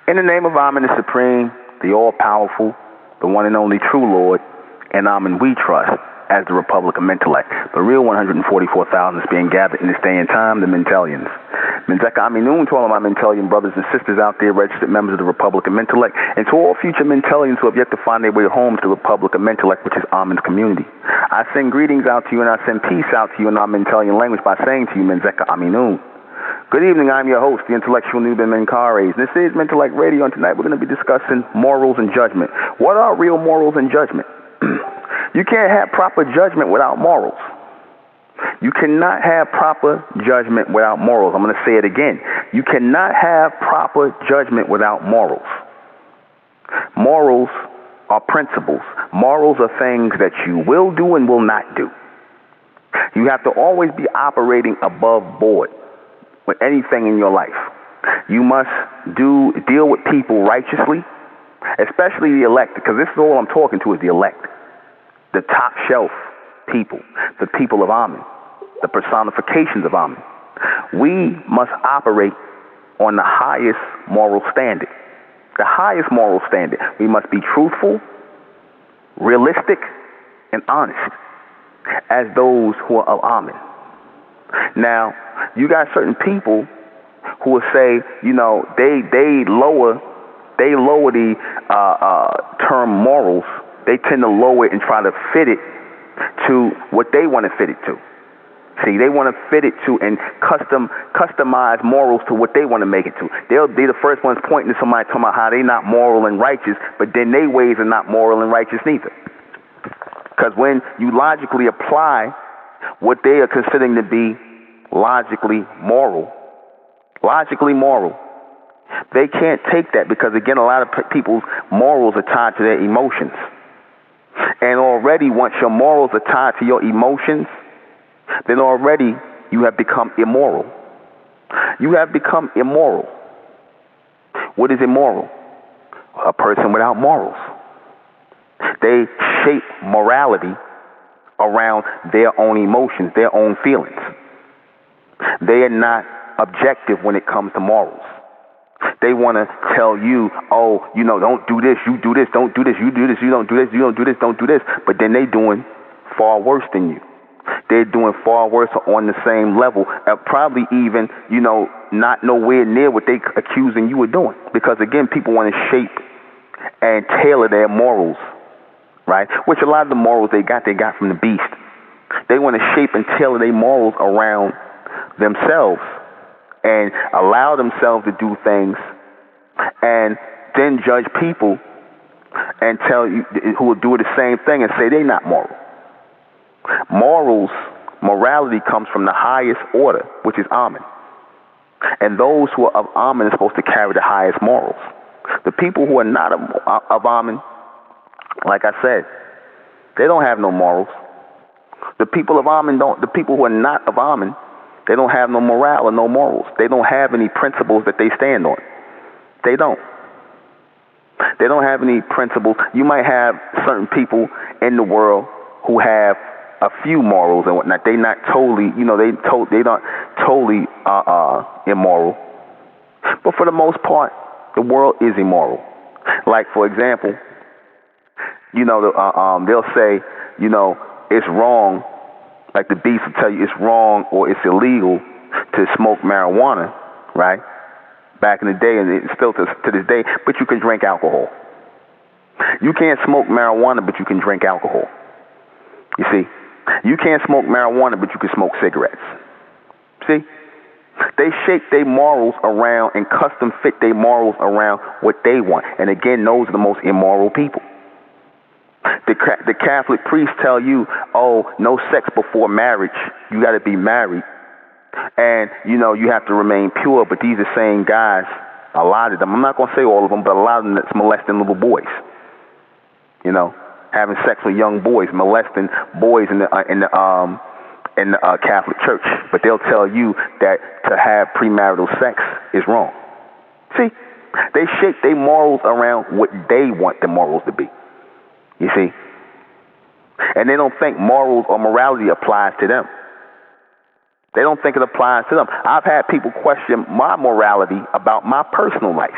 In the name of Amen the Supreme, the all-powerful, the one and only true Lord, and Amen we trust as the Republic of Mentellect, the real 144,000 is being gathered in this day and time, the Mentalians. Menzeka Aminun to all of my Mentallian brothers and sisters out there, registered members of the Republic of Mentellect, and to all future Mentallians who have yet to find their way home to the Republic of Mentellect, which is Amen's community. I send greetings out to you and I send peace out to you in our Mentallian language by saying to you, Menzeka Aminun. Good evening, I'm your host, the intellectual NUBEN MENKARAYZZ. This is Mentellect Radio, and tonight we're going to be discussing morals and judgment. What are real morals and judgment? You can't have proper judgment without morals. You cannot have proper judgment without morals. I'm going to say it again. You cannot have proper judgment without morals. Morals are principles. Morals are things that you will do and will not do. You have to always be operating above board with anything in your life. You must deal with people righteously, especially the elect, because this is all I'm talking to is the elect, the top shelf people, the people of Amen, the personifications of Amen. We must operate on the highest moral standard. The highest moral standard. We must be truthful, realistic, and honest as those who are of Amen. Now, you got certain people who will say, you know, they lower the term morals. They tend to lower it and try to fit it to what they want to fit it to. See, they want to fit it to and customize morals to what they want to make it to. They'll be the first ones pointing to somebody talking about how they're not moral and righteous, but then their ways are not moral and righteous neither. Because when you logically apply what they are considering to be logically moral, they can't take that because, again, a lot of people's morals are tied to their emotions. And already once your morals are tied to your emotions, then already you have become immoral. You have become immoral. What is immoral? A person without morals. They shape morality around their own emotions, their own feelings. They are not objective when it comes to morals. They want to tell you, oh, you know, don't do this, you do this, don't do this, you do this, you don't do this, you don't do this, don't do this. But then they're doing far worse than you. They're doing far worse on the same level, probably even, you know, not nowhere near what they accusing you of doing. Because, again, people want to shape and tailor their morals, right? Which a lot of the morals they got from the beast. They want to shape and tailor their morals around themselves and allow themselves to do things and then judge people and tell you who will do the same thing and say they're not moral. Morality comes from the highest order, which is Amen. And those who are of Amen are supposed to carry the highest morals. The people who are not of Amen, like I said, they don't have no morals. The people of Amen the people who are not of Amen, they don't have no morale or no morals. They don't have any principles that they stand on. They don't. They don't have any principles. You might have certain people in the world who have a few morals and whatnot. They're not totally, you know, they're not totally immoral. But for the most part, the world is immoral. Like, for example, you know, they'll say, you know, it's wrong. Like the beast will tell you it's wrong or it's illegal to smoke marijuana, right? Back in the day, and it's still to this day, but you can drink alcohol. You can't smoke marijuana, but you can drink alcohol. You see? You can't smoke marijuana, but you can smoke cigarettes. See? They shape their morals around and custom fit their morals around what they want. And again, those are the most immoral people. The Catholic priests tell you, oh, no sex before marriage. You got to be married. And, you know, you have to remain pure. But these are same guys, a lot of them, I'm not going to say all of them, but a lot of them that's molesting little boys. You know, having sex with young boys, molesting boys in the Catholic Church. But they'll tell you that to have premarital sex is wrong. See, they shape their morals around what they want the morals to be. You see, And they don't think morals or morality applies to them. They don't think it applies to them. I've had people question my morality about my personal life.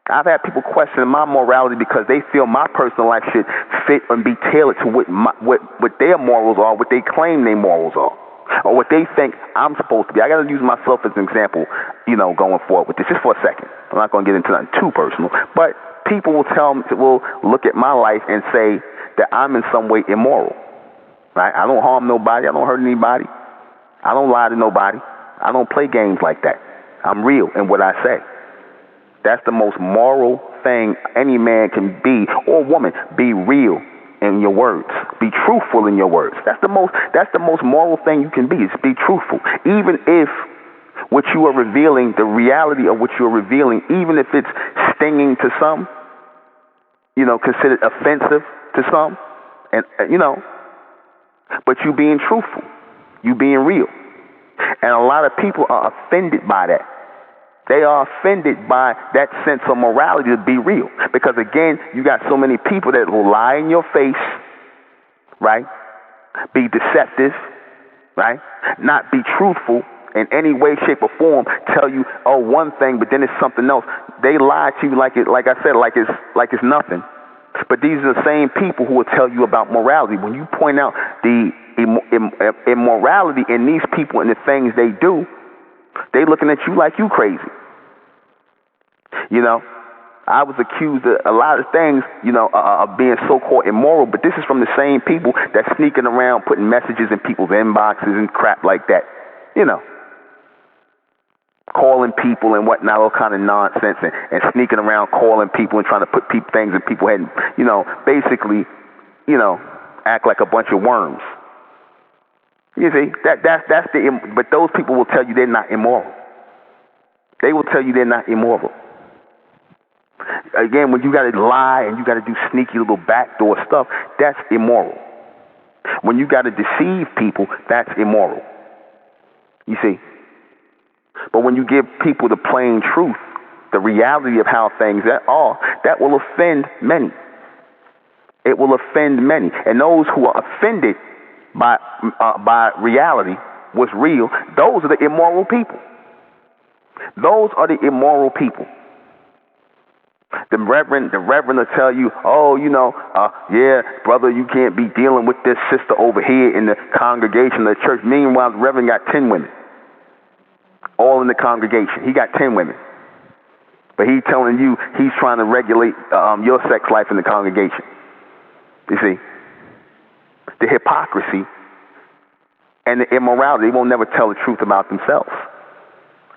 I've had people question my morality because they feel my personal life should fit and be tailored to what their morals are, what they claim their morals are, or what they think I'm supposed to be. I got to use myself as an example, going forward with this, just for a second. I'm not going to get into nothing too personal, but people will look at my life and say that I'm in some way immoral. Right? I don't harm nobody. I don't hurt anybody. I don't lie to nobody. I don't play games like that. I'm real in what I say. That's the most moral thing any man can be, or woman. Be real in your words. Be truthful in your words. That's the most moral thing you can be, is be truthful. Even if what you are revealing, the reality of what you're revealing, even if it's stinging to some, considered offensive to some, and but you being truthful, you being real. And a lot of people are offended by that. They are offended by that sense of morality, to be real. Because again, you got so many people that will lie in your face, right? Be deceptive, right? Not be truthful in any way, shape, or form. Tell you, one thing, but then it's something else. They lie to you like I said, like it's nothing. But these are the same people who will tell you about morality. When you point out the immorality in these people and the things they do, they looking at you like you crazy. I was accused of a lot of things, of being so-called immoral, but this is from the same people that's sneaking around putting messages in people's inboxes and crap like that. Calling people and whatnot, all kind of nonsense, and sneaking around calling people and trying to put things in people's head, basically, act like a bunch of worms. You see, but those people will tell you they're not immoral. They will tell you they're not immoral. Again, when you got to lie and you got to do sneaky little backdoor stuff, that's immoral. When you got to deceive people, that's immoral. You see? But when you give people the plain truth, the reality of how things are, that will offend many. It will offend many. And those who are offended by reality, what's real, those are the immoral people. Those are the immoral people. The reverend will tell you, yeah, brother, you can't be dealing with this sister over here in the congregation of the church. Meanwhile, the reverend got 10 women, all in the congregation. He got 10 women. But he's telling you he's trying to regulate your sex life in the congregation. You see? The hypocrisy and the immorality, they won't never tell the truth about themselves.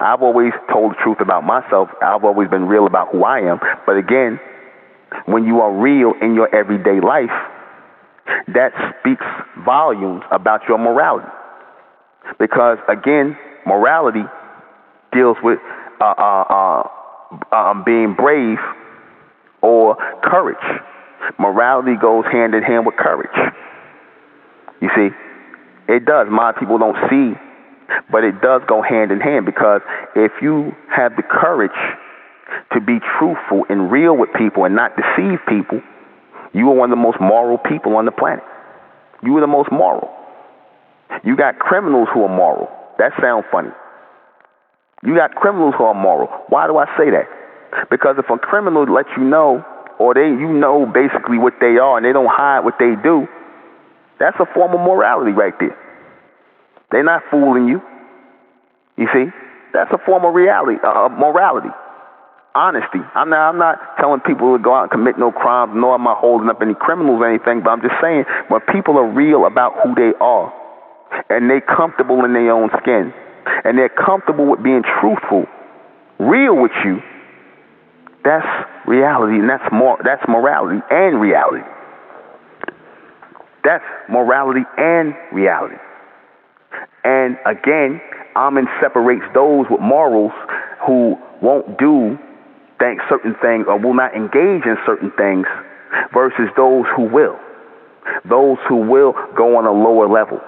I've always told the truth about myself. I've always been real about who I am. But again, when you are real in your everyday life, that speaks volumes about your morality. Because again, morality deals with being brave or courage. Morality goes hand in hand with courage. You see, it does. A lot of people don't see, but it does go hand in hand, because if you have the courage to be truthful and real with people and not deceive people, you are one of the most moral people on the planet. You are the most moral. You got criminals who are moral. That sounds funny. You got criminals who are moral. Why do I say that? Because if a criminal lets you know, or you know basically what they are, and they don't hide what they do, that's a form of morality right there. They're not fooling you. You see? That's a form of morality. Honesty. I'm not telling people to go out and commit no crimes, nor am I holding up any criminals or anything, but I'm just saying, when people are real about who they are, and they're comfortable in their own skin, and they're comfortable with being truthful, real with you, that's reality, and that's morality and reality. That's morality and reality. And again, Amen separates those with morals who won't do certain things or will not engage in certain things versus those who will. Those who will go on a lower level.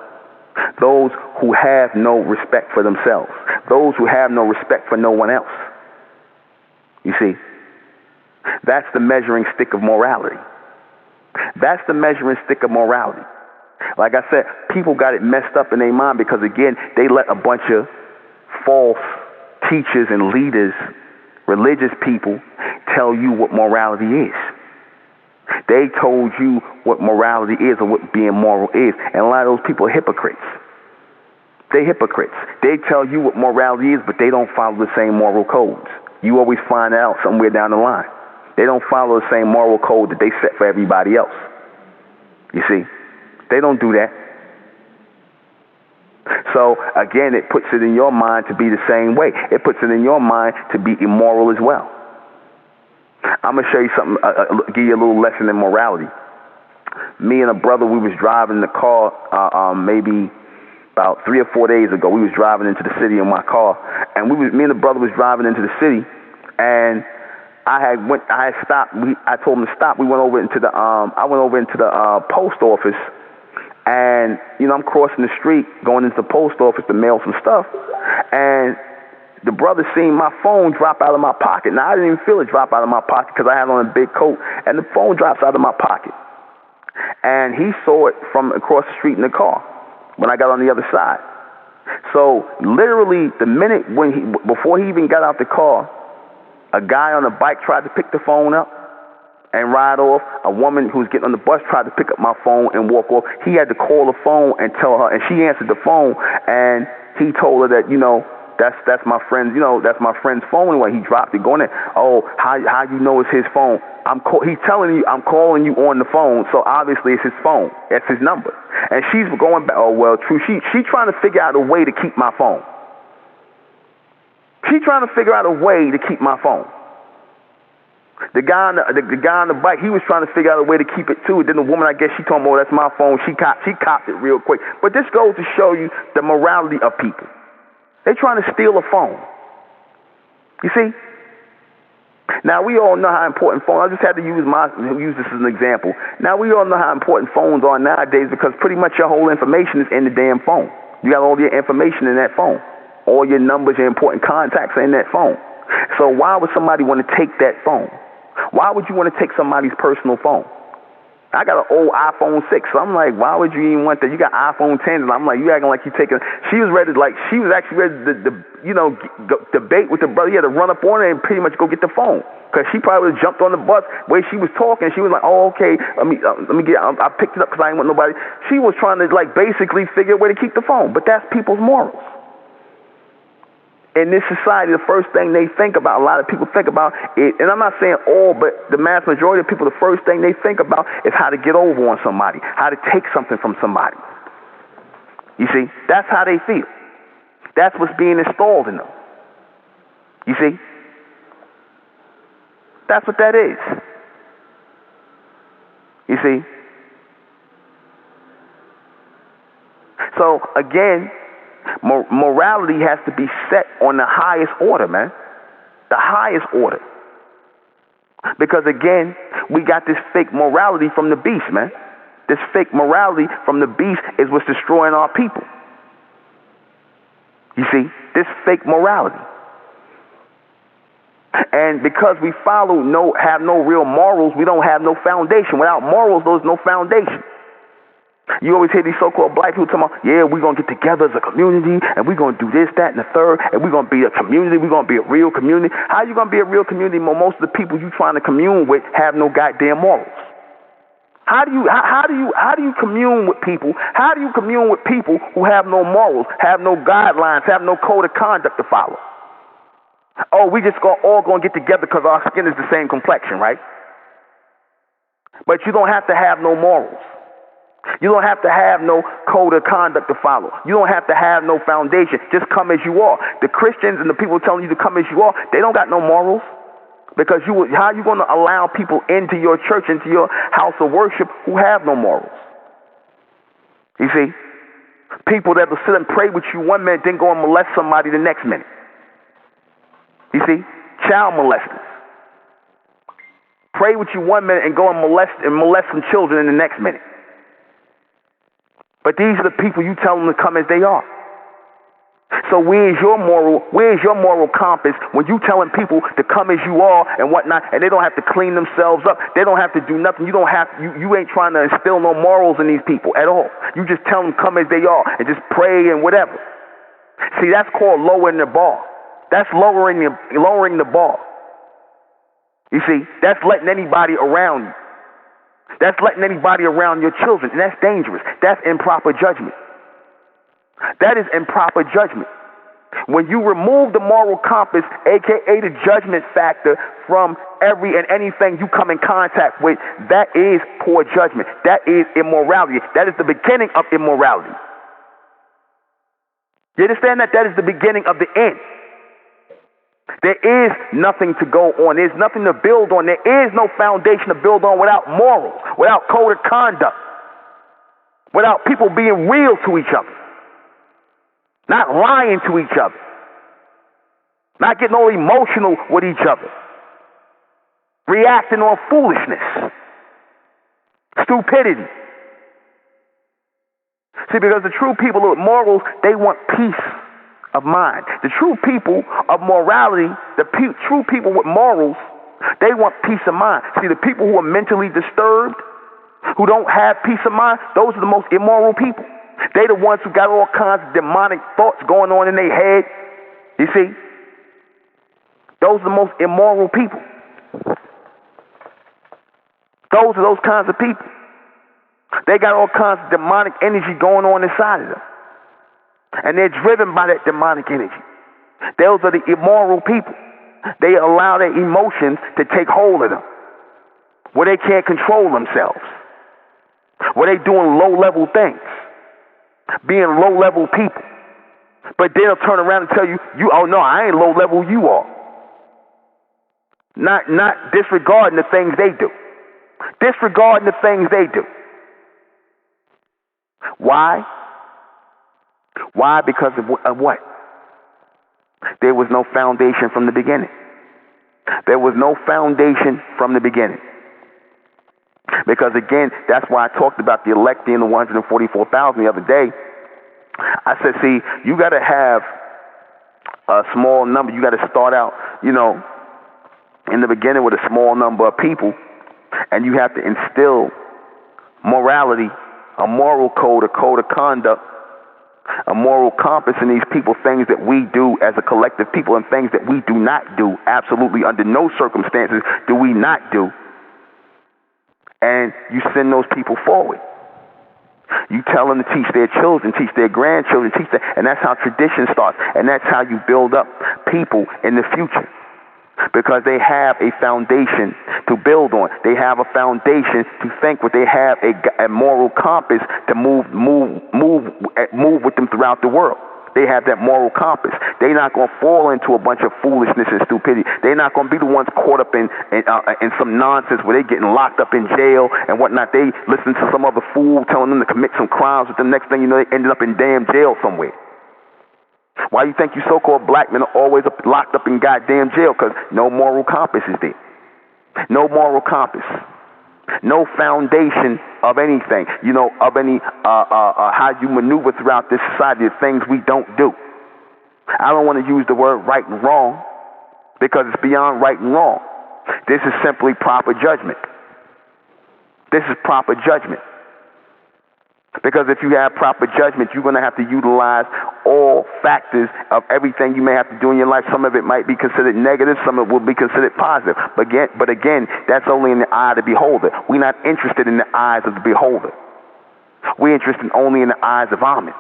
Those who have no respect for themselves. Those who have no respect for no one else. You see, that's the measuring stick of morality. That's the measuring stick of morality. Like I said, people got it messed up in their mind because, again, they let a bunch of false teachers and leaders, religious people, tell you what morality is. They told you what morality is or what being moral is. And a lot of those people are hypocrites. They're hypocrites. They tell you what morality is, but they don't follow the same moral codes. You always find out somewhere down the line. They don't follow the same moral code that they set for everybody else. You see? They don't do that. So, again, it puts it in your mind to be the same way. It puts it in your mind to be immoral as well. I'm going to show you something, give you a little lesson in morality. Me and a brother, we was driving the car maybe about 3 or 4 days ago. We was driving into the city in my car, and me and the brother was driving into the city, and I had stopped. I told him to stop. We went over into the I went over into the post office, and I'm crossing the street going into the post office to mail some stuff, and the brother seen my phone drop out of my pocket. Now I didn't even feel it drop out of my pocket because I had on a big coat, and the phone drops out of my pocket, and he saw it from across the street in the car when I got on the other side. So literally the minute before he even got out the car, a guy on a bike tried to pick the phone up and ride off. A woman who was getting on the bus tried to pick up my phone and walk off. He had to call the phone and tell her, and she answered the phone, and he told her that, that's my friend's, that's my friend's phone. Anyway, he dropped it going in. Oh, how you know it's his phone? He's telling you I'm calling you on the phone, so obviously it's his phone. That's his number. And she's going back. Oh well, true. She trying to figure out a way to keep my phone. She trying to figure out a way to keep my phone. The guy on the bike, he was trying to figure out a way to keep it too. Then the woman, I guess, she told him, "Oh, that's my phone." She copped it real quick. But this goes to show you the morality of people. They trying to steal a phone. You see? Now we all know how important phones. I just had to use this as an example. Now we all know how important phones are nowadays because pretty much your whole information is in the damn phone. You got all your information in that phone. All your numbers, your important contacts are in that phone. So why would somebody want to take that phone? Why would you want to take somebody's personal phone? I got an old iPhone 6, so I'm like, why would you even want that? You got iPhone 10, and I'm like, you acting like you taking. She was actually ready to debate with the brother. He had to run up on her and pretty much go get the phone because she probably would have jumped on the bus where she was talking. She was like, oh, okay, let me get. I picked it up because I didn't want nobody. She was trying to basically figure a way to keep the phone, but that's people's morals. In this society, the first thing they think about, a lot of people think about it, and I'm not saying all, but the mass majority of people, the first thing they think about is how to get over on somebody, how to take something from somebody. You see, that's how they feel. That's what's being installed in them. You see? That's what that is. You see? So, again, morality has to be set on the highest order, man. The highest order. Because, again, we got this fake morality from the beast, man. This fake morality from the beast is what's destroying our people. You see? This fake morality. And because we have no real morals, we don't have no foundation. Without morals, there's no foundation. You always hear these so-called black people talking about, yeah, we're going to get together as a community, and we're going to do this, that, and the third, and we're going to be a community, we're going to be a real community. How are you going to be a real community when most of the people you're trying to commune with have no goddamn morals? How do you commune with people? How do you commune with people who have no morals, have no guidelines, have no code of conduct to follow? Oh, we just all going to get together because our skin is the same complexion, right? But you don't have to have no morals. You don't have to have no code of conduct to follow. You don't have to have no foundation. Just come as you are. The Christians and the people telling you to come as you are, they don't got no morals. Because how are you going to allow people into your church, into your house of worship who have no morals? You see? People that will sit and pray with you one minute, then go and molest somebody the next minute. You see? Child molesters. Pray with you one minute and go and molest some children in the next minute. But these are the people you tell them to come as they are. So where's your moral compass when you telling people to come as you are and whatnot, and they don't have to clean themselves up, they don't have to do nothing, you ain't trying to instill no morals in these people at all. You just tell them come as they are and just pray and whatever. See, that's called lowering the bar. That's lowering the bar. You see, that's letting anybody around you. That's letting anybody around your children, and that's dangerous. That's improper judgment. That is improper judgment. When you remove the moral compass, aka the judgment factor, from every and anything you come in contact with, that is poor judgment. That is immorality. That is the beginning of immorality. You understand that? That is the beginning of the end. There is nothing to go on. There's nothing to build on. There is no foundation to build on without morals, without code of conduct, without people being real to each other, not lying to each other, not getting all emotional with each other, reacting on foolishness, stupidity. See, because the true people with morals, they want peace of mind. The true people of morality, true people with morals, they want peace of mind. See, the people who are mentally disturbed, who don't have peace of mind, those are the most immoral people. They the ones who got all kinds of demonic thoughts going on in their head. You see? Those are the most immoral people. Those are those kinds of people. They got all kinds of demonic energy going on inside of them. And they're driven by that demonic energy. Those are the immoral people. They allow their emotions to take hold of them, where they can't control themselves, where they doing low-level things, being low-level people. But they'll turn around and tell you, oh no, I ain't low-level, you are. Not disregarding the things they do. Disregarding the things they do. Why? Why? Because of what? There was no foundation from the beginning. There was no foundation from the beginning. Because again, that's why I talked about the elect being the 144,000 the other day. I said, see, you got to have a small number. You got to start out, in the beginning with a small number of people, and you have to instill morality, a moral code, a code of conduct, a moral compass in these people, things that we do as a collective people and things that we do not do. Absolutely, under no circumstances do we not do. And you send those people forward. You tell them to teach their children, teach their grandchildren, and that's how tradition starts. And that's how you build up people in the future. Because they have a foundation to build on. They have a foundation to think with. They have a moral compass to move with them throughout the world. They have that moral compass. They're not going to fall into a bunch of foolishness and stupidity. They're not going to be the ones caught up in some nonsense where they're getting locked up in jail and whatnot. They listen to some other fool telling them to commit some crimes, but the next thing you know, they ended up in damn jail somewhere. Why you think you so-called black men are always locked up in goddamn jail? Because no moral compass is there. No moral compass. No foundation of anything, of any, how you maneuver throughout this society, the things we don't do. I don't want to use the word right and wrong because it's beyond right and wrong. This is simply proper judgment. This is proper judgment. Because if you have proper judgment, you're going to have to utilize all factors of everything you may have to do in your life. Some of it might be considered negative, some of it will be considered positive. But again, that's only in the eye of the beholder. We're not interested in the eyes of the beholder. We're interested only in the eyes of Amen.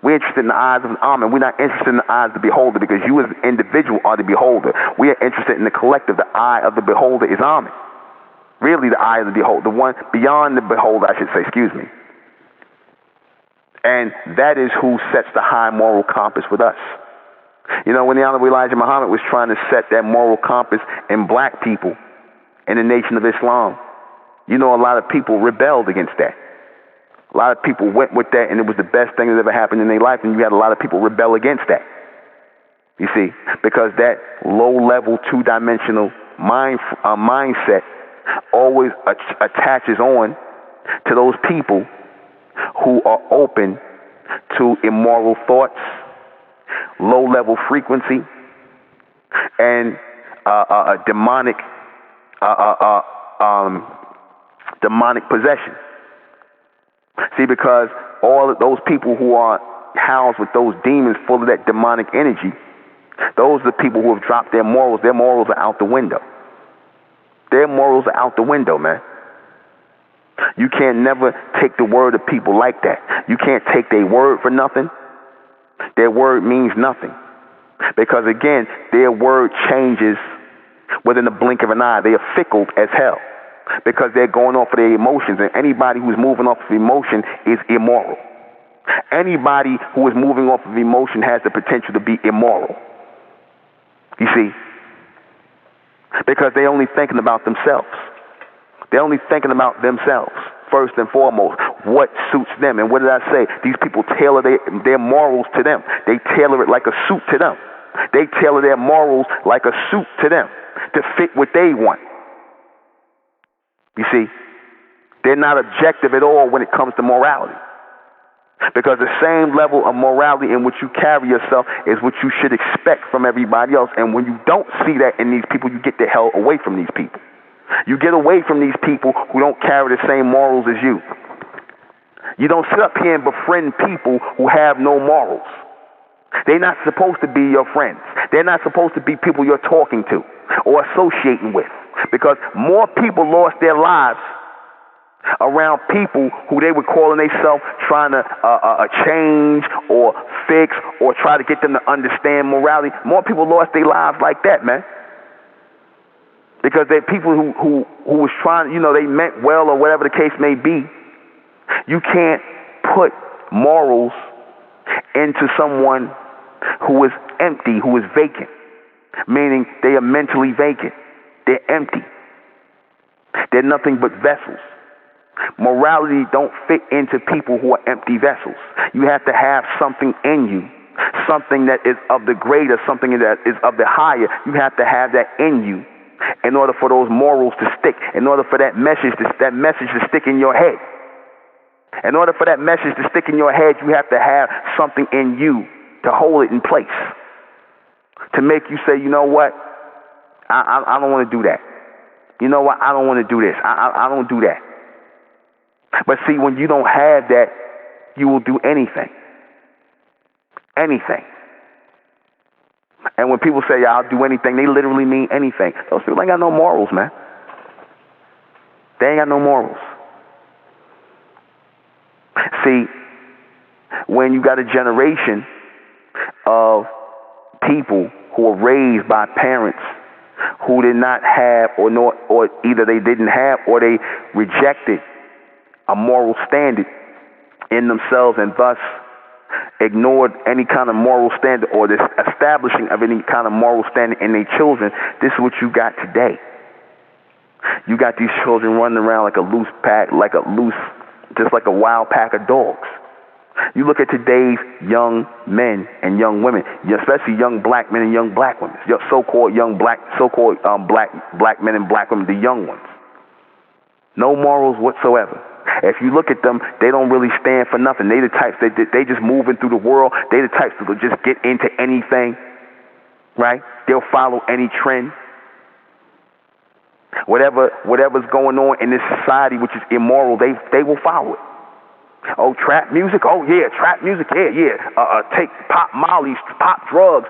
We're interested in the eyes of Amen. We're not interested in the eyes of the beholder because you as an individual are the beholder. We are interested in the collective. The eye of the beholder is Amen. Really, the eye of the beholder, the one beyond the beholder, I should say, excuse me. And that is who sets the high moral compass with us. When the Honorable Elijah Muhammad was trying to set that moral compass in black people in the Nation of Islam, a lot of people rebelled against that. A lot of people went with that, and it was the best thing that ever happened in their life, and you had a lot of people rebel against that. You see, because that low-level, two-dimensional mindset always attaches on to those people who are open to immoral thoughts, low-level frequency, and demonic possession. See, because all of those people who are housed with those demons full of that demonic energy, those are the people who have dropped their morals. Their morals are out the window. Their morals are out the window, man. You can't never take the word of people like that. You can't take their word for nothing. Their word means nothing. Because again, their word changes within the blink of an eye. They are fickle as hell. Because they're going off of their emotions. And anybody who's moving off of emotion is immoral. Anybody who is moving off of emotion has the potential to be immoral. You see? Because they're only thinking about themselves. They're only thinking about themselves, first and foremost. What suits them. And what did I say? These people tailor their morals to them. They tailor it like a suit to them. They tailor their morals like a suit to them to fit what they want. You see? They're not objective at all when it comes to morality. Because the same level of morality in which you carry yourself is what you should expect from everybody else. And when you don't see that in these people, you get the hell away from these people. You get away from these people who don't carry the same morals as you. You don't sit up here and befriend people who have no morals. They're not supposed to be your friends. They're not supposed to be people you're talking to or associating with. Because more people lost their lives around people who they were calling themselves trying to change or fix or try to get them to understand morality. More people lost their lives like that, man. Because they're people who was trying, they meant well or whatever the case may be. You can't put morals into someone who is empty, who is vacant, meaning they are mentally vacant. They're empty. They're nothing but vessels. Morality don't fit into people who are empty vessels. You have to have something in you, something that is of the greater, something that is of the higher. You have to have that in you in order for those morals to stick, in order for that message to stick in your head. In order for that message to stick in your head, you have to have something in you to hold it in place, to make you say, you know what, I don't want to do that. You know what, I don't want to do this. I don't do that. But see, when you don't have that, you will do anything. Anything. And when people say, I'll do anything, they literally mean anything. Those people ain't got no morals, man. They ain't got no morals. See, when you got a generation of people who were raised by parents who did not have or either they didn't have or they rejected a moral standard in themselves and thus ignored any kind of moral standard or this establishing of any kind of moral standard in their children, this is what you got today. You got these children running around like a loose pack, just like a wild pack of dogs. You look at today's young men and young women, especially young black men and young black women, so-called black men and black women, the young ones. No morals whatsoever. If you look at them, they don't really stand for nothing. They the types they just moving through the world. They the types that will just get into anything, right? They'll follow any trend. Whatever's going on in this society, which is immoral, they will follow it. Oh, trap music? Oh yeah, trap music. Yeah. Take pop mollies, pop drugs.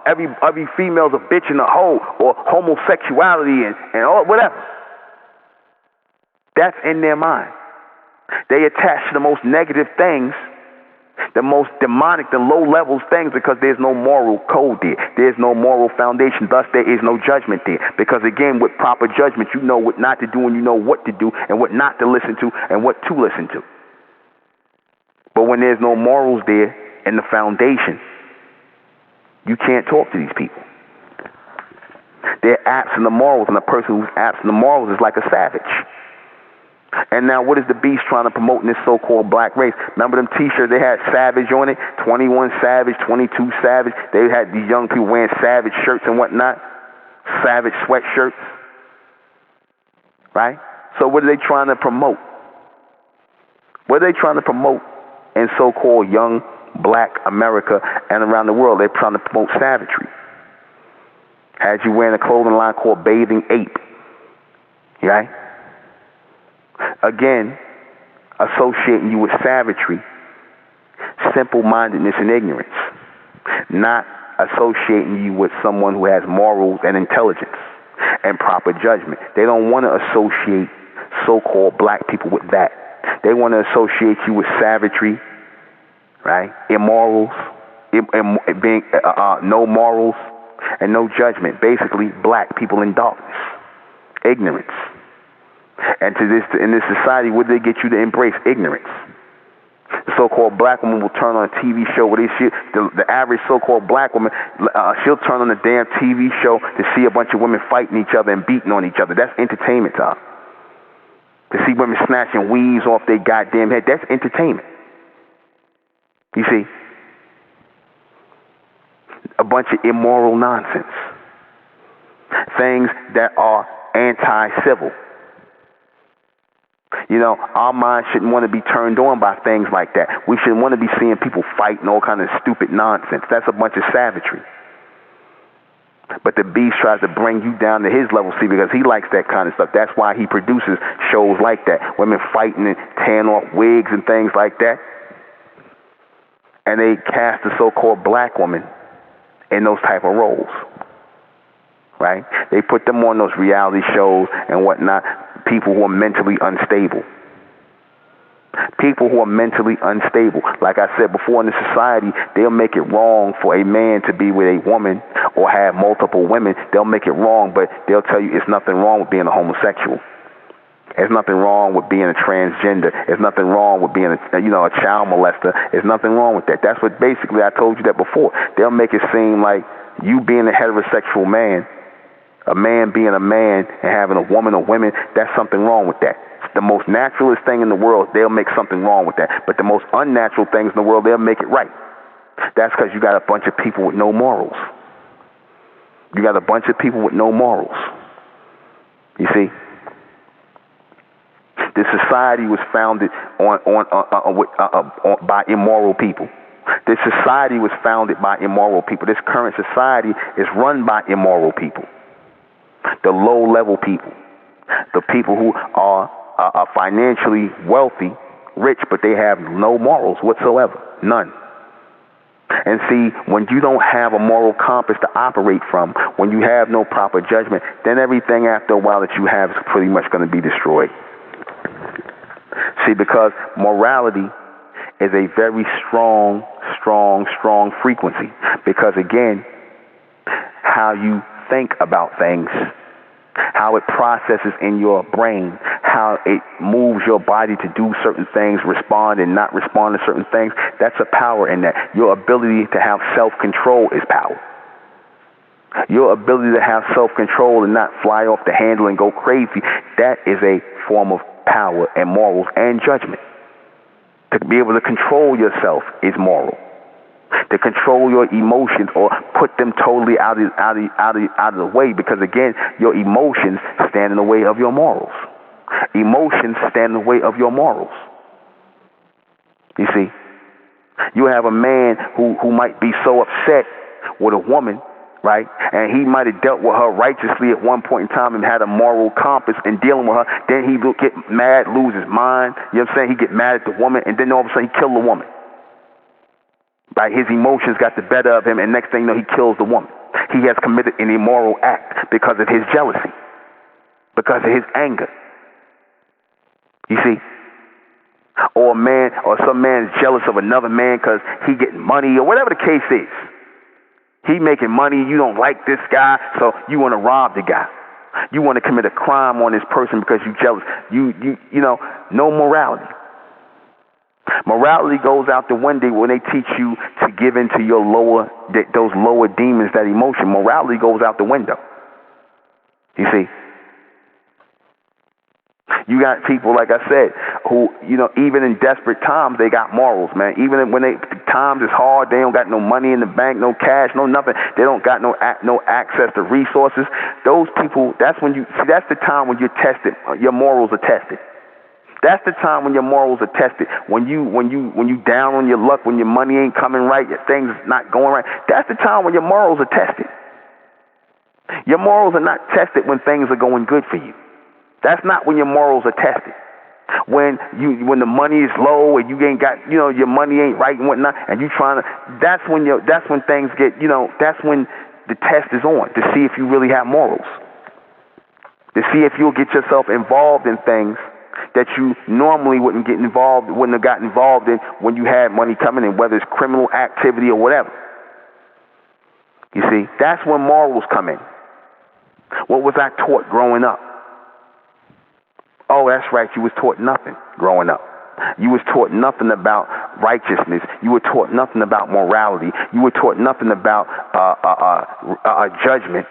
Every female's a bitch and a hoe, or homosexuality and all whatever. That's in their mind. They attach to the most negative things, the most demonic, the low levels things, because there's no moral code there. There's no moral foundation. Thus, there is no judgment there. Because again, with proper judgment, you know what not to do and you know what to do and what not to listen to and what to listen to. But when there's no morals there in the foundation, you can't talk to these people. They're absent of morals, and a person who's absent of morals is like a savage. And now what is the beast trying to promote in this so-called black race? Remember them t-shirts, they had Savage on it, 21 Savage, 22 Savage. They had these young people wearing Savage shirts and whatnot, Savage sweatshirts, right? So what are they trying to promote? What are they trying to promote in so-called young black America and around the world. They're trying to promote savagery. Had you wearing a clothing line called Bathing Ape. Right? Again, associating you with savagery, simple-mindedness, and ignorance. Not associating you with someone who has morals and intelligence and proper judgment. They don't want to associate so-called black people with that. They want to associate you with savagery, right? Immorals, being no morals and no judgment. Basically, black people in darkness, ignorance. And in this society, what do they get you to embrace? Ignorance. The so-called black woman will turn on a TV show where the average so-called black woman, she'll turn on a damn TV show to see a bunch of women fighting each other and beating on each other. That's entertainment to her. To see women snatching weaves off their goddamn head, that's entertainment. You see? A bunch of immoral nonsense. Things that are anti-civil. You know, our minds shouldn't want to be turned on by things like that. We shouldn't want to be seeing people fighting all kind of stupid nonsense. That's a bunch of savagery. But the beast tries to bring you down to his level, see, because he likes that kind of stuff. That's why he produces shows like that. Women fighting and tearing off wigs and things like that. And they cast the so-called black woman in those type of roles. Right? They put them on those reality shows and whatnot. People who are mentally unstable. People who are mentally unstable. Like I said before, in the society, they'll make it wrong for a man to be with a woman or have multiple women. They'll make it wrong, but they'll tell you it's nothing wrong with being a homosexual. There's nothing wrong with being a transgender. There's nothing wrong with being a child molester. There's nothing wrong with that. That's what basically I told you that before. They'll make it seem like you being a heterosexual man, a man being a man and having a woman or women, that's something wrong with that. The most naturalist thing in the world, they'll make something wrong with that. But the most unnatural things in the world, they'll make it right. That's because you got a bunch of people with no morals. You got a bunch of people with no morals. You see? This society was founded by immoral people. This society was founded by immoral people. This current society is run by immoral people. The low-level people. The people who are financially wealthy, rich, but they have no morals whatsoever. None. And see, when you don't have a moral compass to operate from, when you have no proper judgment, then everything after a while that you have is pretty much going to be destroyed. See, because morality is a very strong frequency. Because again, how you think about things, how it processes in your brain, how it moves your body to do certain things, respond and not respond to certain things, that's a power in that. Your ability to have self-control is power. Your ability to have self-control and not fly off the handle and go crazy, that is a form of power and morals and judgment. To be able to control yourself is moral. To control your emotions or put them totally out of the way, because again, your emotions stand in the way of your morals. Emotions stand in the way of your morals. You see, you have a man who might be so upset with a woman, right? And he might have dealt with her righteously at one point in time and had a moral compass in dealing with her. Then he will get mad, lose his mind. You know what I'm saying? He get mad at the woman, and then all of a sudden he kill the woman. Right? His emotions got the better of him, and next thing you know, he kills the woman. He has committed an immoral act because of his jealousy, because of his anger. You see? Or a man, or some man is jealous of another man because he getting money, or whatever the case is. He making money, you don't like this guy, so you want to rob the guy. You want to commit a crime on this person because you're jealous. You know, no morality. Morality goes out the window when they teach you to give in to your those lower demons, that emotion. Morality goes out the window. You see? You got people, like I said, who, you know, even in desperate times, they got morals, man. Even when times is hard, they don't got no money in the bank, no cash, no nothing. They don't got no access to resources. Those people, that's when that's the time when you're tested. Your morals are tested. That's the time when your morals are tested. When you down on your luck, when your money ain't coming right, your things not going right. That's the time when your morals are tested. Your morals are not tested when things are going good for you. That's not when your morals are tested. When the money is low and you ain't got, your money ain't right and whatnot, and you trying to, that's when things get, that's when the test is on, to see if you really have morals. To see if you'll get yourself involved in things that you normally wouldn't have gotten involved in when you had money coming in, whether it's criminal activity or whatever. You see, that's when morals come in. What was I taught growing up? Oh, that's right, you was taught nothing growing up. You was taught nothing about righteousness. You were taught nothing about morality. You were taught nothing about judgment.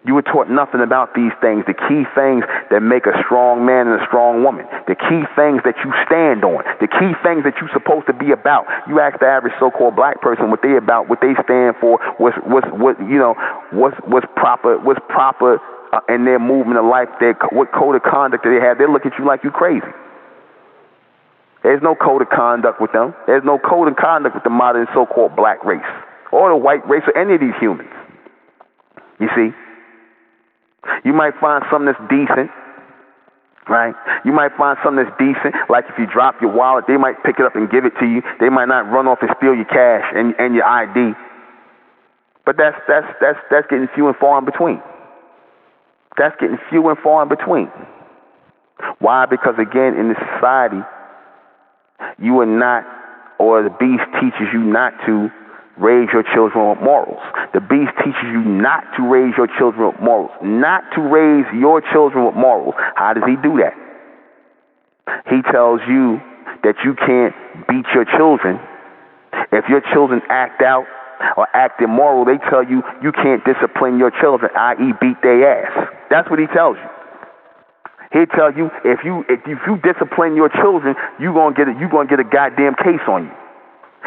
You were taught nothing about these things, the key things that make a strong man and a strong woman, the key things that you stand on, the key things that you're supposed to be about. You ask the average so-called black person what they about, what they stand for, what's proper in their movement of life, what code of conduct do they have. They look at you like you crazy. There's no code of conduct with them. There's no code of conduct with the modern so-called black race or the white race or any of these humans. You see? You might find something that's decent, right? You might find something that's decent, like if you drop your wallet, they might pick it up and give it to you. They might not run off and steal your cash and your ID. But that's getting few and far in between. That's getting few and far in between. Why? Because again, in this society, you are not, or the beast teaches you not to raise your children with morals. The beast teaches you not to raise your children with morals. Not to raise your children with morals. How does he do that? He tells you that you can't beat your children. If your children act out or act immoral, they tell you you can't discipline your children, i.e. beat their ass. That's what he tells you. He'll tell you if you discipline your children, you're gonna get a goddamn case on you.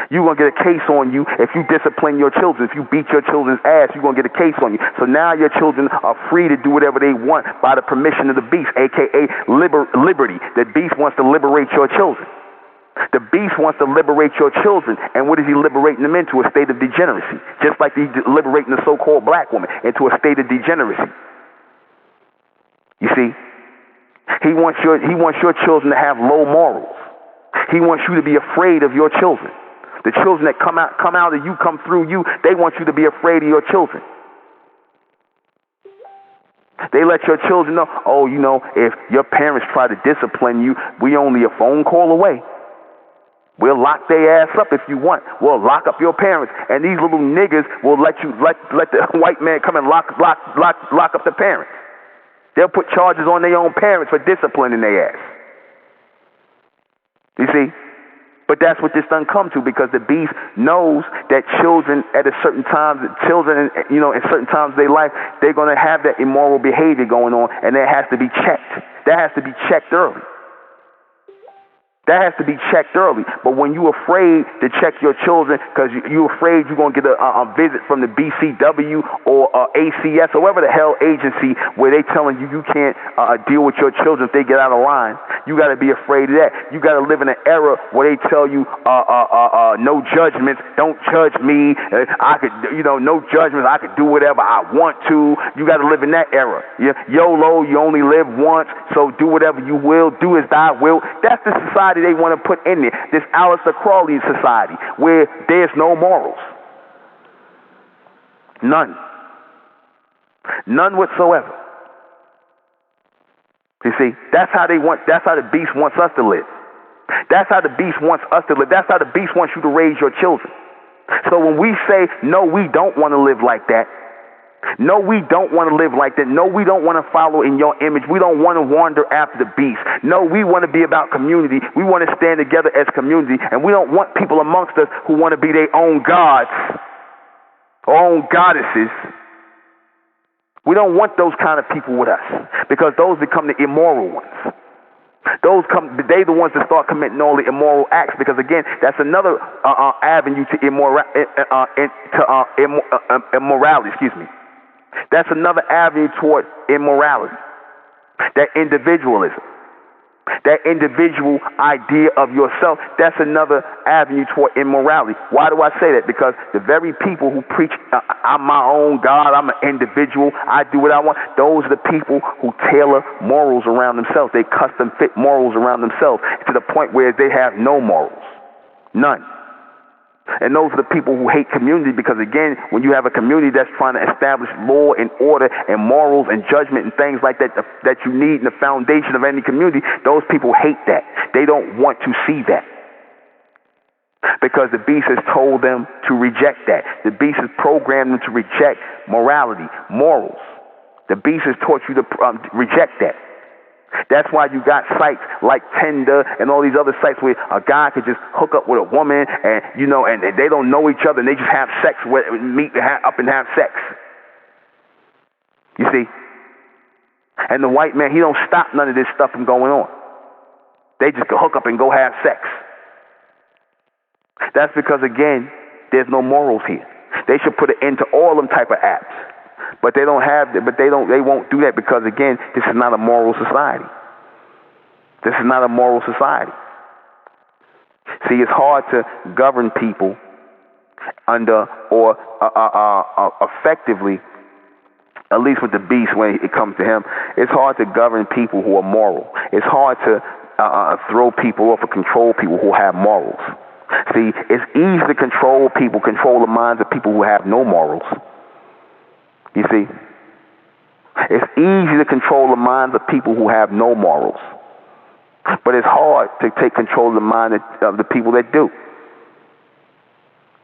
You're going to get a case on you if you discipline your children. If you beat your children's ass, you're going to get a case on you. So now your children are free to do whatever they want by the permission of the beast, a.k.a. liberty. The beast wants to liberate your children. The beast wants to liberate your children. And what is he liberating them into? A state of degeneracy. Just like he's liberating the so-called black woman into a state of degeneracy. You see? He wants your children to have low morals. He wants you to be afraid of your children. The children that come out of you, come through you, they want you to be afraid of your children. They let your children know, if your parents try to discipline you, we only a phone call away. We'll lock their ass up if you want. We'll lock up your parents. And these little niggas will let the white man come and lock up the parents. They'll put charges on their own parents for disciplining their ass. You see? But that's what this done come to, because the beast knows that children at a certain time, in certain times of their life, they're going to have that immoral behavior going on, and that has to be checked. That has to be checked early. That has to be checked early. But when you're afraid to check your children because you're afraid you're going to get a visit from the BCW or ACS or whatever the hell agency where they telling you can't deal with your children if they get out of line, you got to be afraid of that. You got to live in an era where they tell you no judgments, don't judge me. No judgments. I could do whatever I want to. You got to live in that era. YOLO, you only live once, so do whatever you will. Do as thy will. That's the society they want to put in there, this Aleister Crowley society where there's no morals. None whatsoever. You see, that's how the beast wants us to live. That's how the beast wants us to live. That's how the beast wants you to raise your children. So when we say, no, we don't want to live like that, no, we don't want to live like that. No, we don't want to follow in your image. We don't want to wander after the beast. No, we want to be about community. We want to stand together as community. And we don't want people amongst us who want to be their own gods or own goddesses. We don't want those kind of people with us, because those become the immoral ones. They the ones that start committing all the immoral acts, because again, that's another avenue to immorality. Excuse me. That's another avenue toward immorality. That individualism. That individual idea of yourself, that's another avenue toward immorality. Why do I say that? Because the very people who preach, I'm my own God, I'm an individual, I do what I want, those are the people who tailor morals around themselves. They custom fit morals around themselves to the point where they have no morals. None. And those are the people who hate community because, again, when you have a community that's trying to establish law and order and morals and judgment and things like that that you need in the foundation of any community, those people hate that. They don't want to see that because the beast has told them to reject that. The beast has programmed them to reject morality, morals. The beast has taught you to reject that. That's why you got sites like Tinder and all these other sites where a guy could just hook up with a woman and, you know, and they don't know each other and they just have sex, meet up and have sex. You see? And the white man, he don't stop none of this stuff from going on. They just go hook up and go have sex. That's because, again, there's no morals here. They should put an end to all them type of apps. But they don't have that, they won't do that because, again, this is not a moral society. This is not a moral society. See, it's hard to govern people under or effectively, at least with the beast when it comes to him, it's hard to govern people who are moral. It's hard to throw people off or control people who have morals. See, it's easy to control people, control the minds of people who have no morals. You see, it's easy to control the minds of people who have no morals, but it's hard to take control of the mind of the people that do.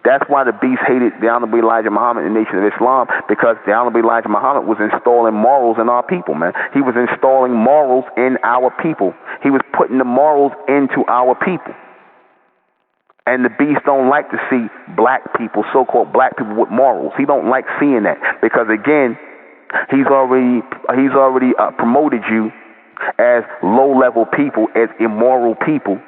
That's why the beast hated the Honorable Elijah Muhammad and the Nation of Islam, because the Honorable Elijah Muhammad was installing morals in our people, man. He was installing morals in our people. He was putting the morals into our people. And the beast don't like to see black people, so-called black people with morals. He don't like seeing that because, again, he's already promoted you as low-level people, as immoral people,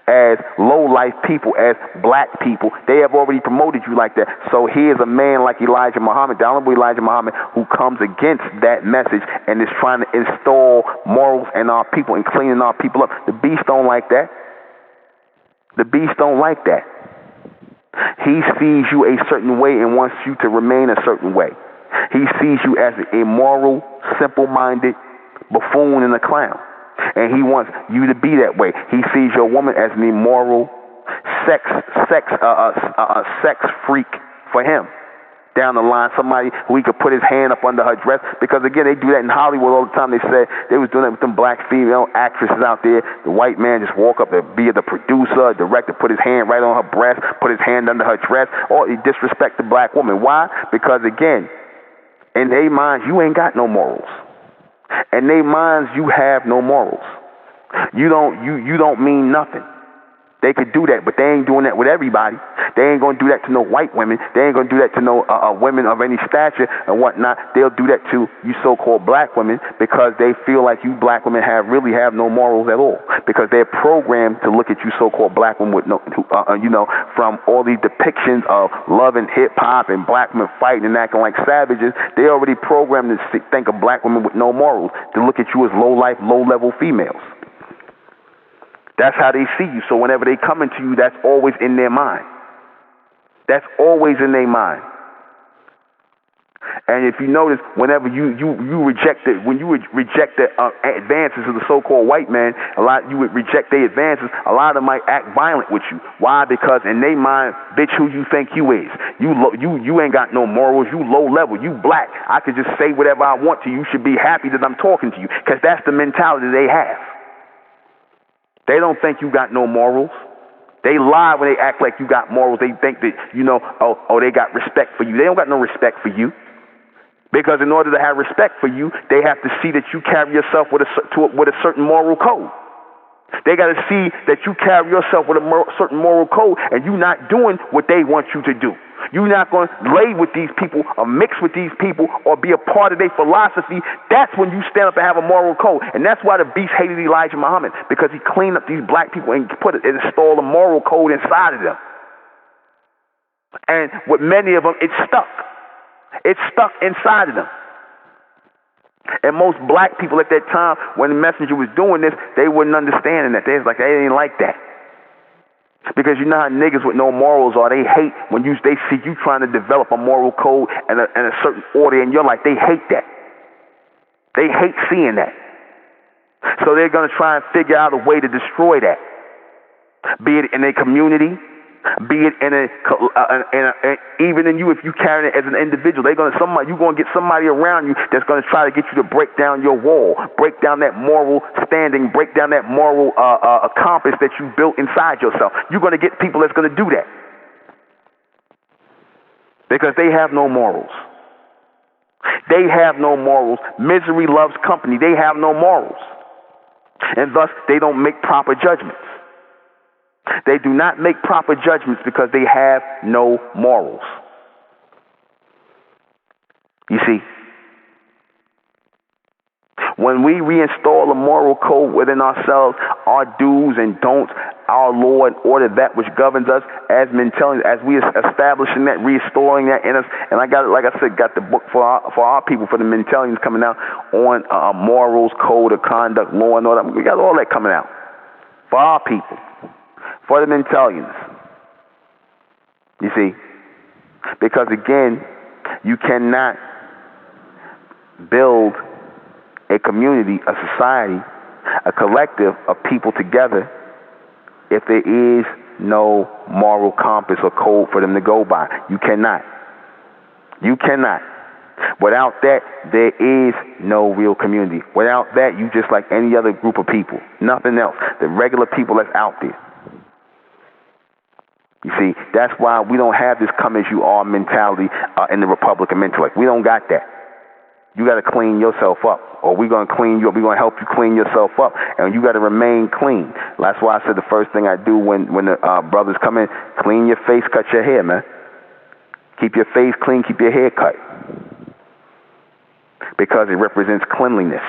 as low-life people, as black people. They have already promoted you like that. So here's a man like Elijah Muhammad, the Honorable Elijah Muhammad, who comes against that message and is trying to install morals in our people and cleaning our people up. The beast don't like that. The beast don't like that. He sees you a certain way and wants you to remain a certain way. He sees you as an immoral, simple-minded buffoon and a clown. And he wants you to be that way. He sees your woman as an immoral sex freak for him. Down the line, somebody who he could put his hand up under her dress, because, again, they do that in Hollywood all the time. They said they was doing that with them black female actresses out there. The white man just walk up and be the producer, director, put his hand right on her breast, put his hand under her dress, or he disrespect the black woman. Why? Because, again, in their minds, you ain't got no morals. In their minds, you have no morals. You don't mean nothing. They could do that, but they ain't doing that with everybody. They ain't going to do that to no white women. They ain't going to do that to no women of any stature and whatnot. They'll do that to you so-called black women because they feel like you black women really have no morals at all, because they're programmed to look at you so-called black women with no, from all these depictions of love and hip-hop and black women fighting and acting like savages. They already programmed to think of black women with no morals, to look at you as low-life, low-level females. That's how they see you. So whenever they come into you, that's always in their mind. That's always in their mind. And if you notice, whenever you reject it, when you reject the advances of the so-called white man, you would reject their advances. A lot of them might act violent with you. Why? Because in their mind, bitch, who you think you is? You ain't got no morals. You low level. You black. I could just say whatever I want to you. You should be happy that I'm talking to you, because that's the mentality they have. They don't think you got no morals. They lie when they act like you got morals. They think that, they got respect for you. They don't got no respect for you. Because in order to have respect for you, they have to see that you carry yourself with a certain moral code. They got to see that you carry yourself with a certain moral code, and you're not doing what they want you to do. You're not going to lay with these people or mix with these people or be a part of their philosophy. That's when you stand up and have a moral code. And that's why the beast hated Elijah Muhammad, because he cleaned up these black people and installed a moral code inside of them. And with many of them, it's stuck. It's stuck inside of them. And most black people at that time, when the messenger was doing this, they wasn't understanding that. They was like, they ain't like that. Because you know how niggas with no morals are. They hate when they see you trying to develop a moral code and a certain order in your life. They hate that. They hate seeing that. So they're going to try and figure out a way to destroy that. Be it in a community, be it in even in you, if you carry it as an individual, you're going to get somebody around you that's going to try to get you to break down your wall, break down that moral standing, break down that moral compass that you built inside yourself. You're going to get people that's going to do that because they have no morals. They have no morals. Misery loves company. They have no morals, and thus they don't make proper judgments. They do not make proper judgments because they have no morals. You see, when we reinstall a moral code within ourselves, our do's and don'ts, our law and order, that which governs us as mentality, as we establishing that, restoring that in us. And I got, like I said, got the book for our people, for the mentalians coming out on morals, code of conduct, law and order. We got all that coming out for our people. For the mentalians, you see, because again, you cannot build a community, a society, a collective of people together if there is no moral compass or code for them to go by. You cannot. You cannot. Without that, there is no real community. Without that, you just like any other group of people. Nothing else. The regular people that's out there. You see, that's why we don't have this come as you are mentality in the Republican intellect. We don't got that. You got to clean yourself up, or we're going to clean you up. We're going to help you clean yourself up, and you got to remain clean. That's why I said the first thing I do when the brothers come in, clean your face, cut your hair, man. Keep your face clean, keep your hair cut, because it represents cleanliness,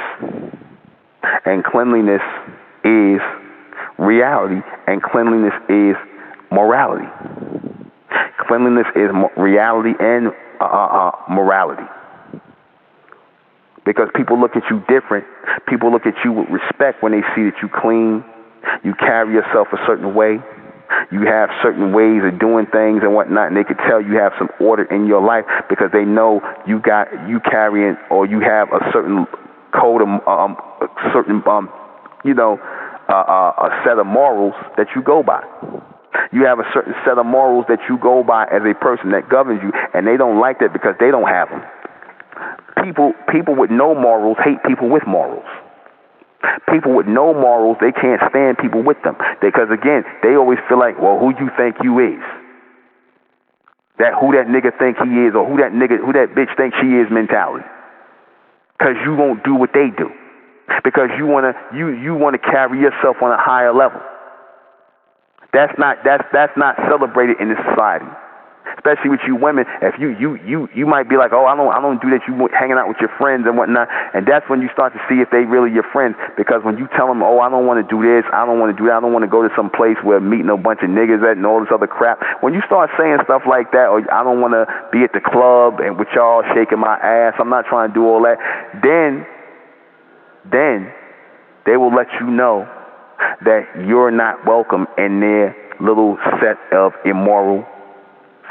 and cleanliness is reality, and cleanliness is morality. Cleanliness is reality and morality. Because people look at you different. People look at you with respect when they see that you clean. You carry yourself a certain way. You have certain ways of doing things and whatnot, and they could tell you have some order in your life because they know you carrying, or you have a certain code of a set of morals that you go by. You have a certain set of morals that you go by as a person that governs you, and they don't like that because they don't have them. People with no morals hate people with morals. People with no morals, they can't stand people with them. Because again, they always feel like, well, who you think you is? Who that nigga think he is, or who that bitch think she is mentality. Because you won't do what they do. Because you wanna carry yourself on a higher level. That's not celebrated in this society. Especially with you women, if you might be like, oh, I don't do that. You hanging out with your friends and whatnot, and that's when you start to see if they really your friends. Because when you tell them, oh, I don't want to do this, I don't want to do that, I don't want to go to some place where I'm meeting a bunch of niggas at and all this other crap. When you start saying stuff like that, or I don't want to be at the club and with y'all shaking my ass, I'm not trying to do all that. Then they will let you know that you're not welcome in their little set of immoral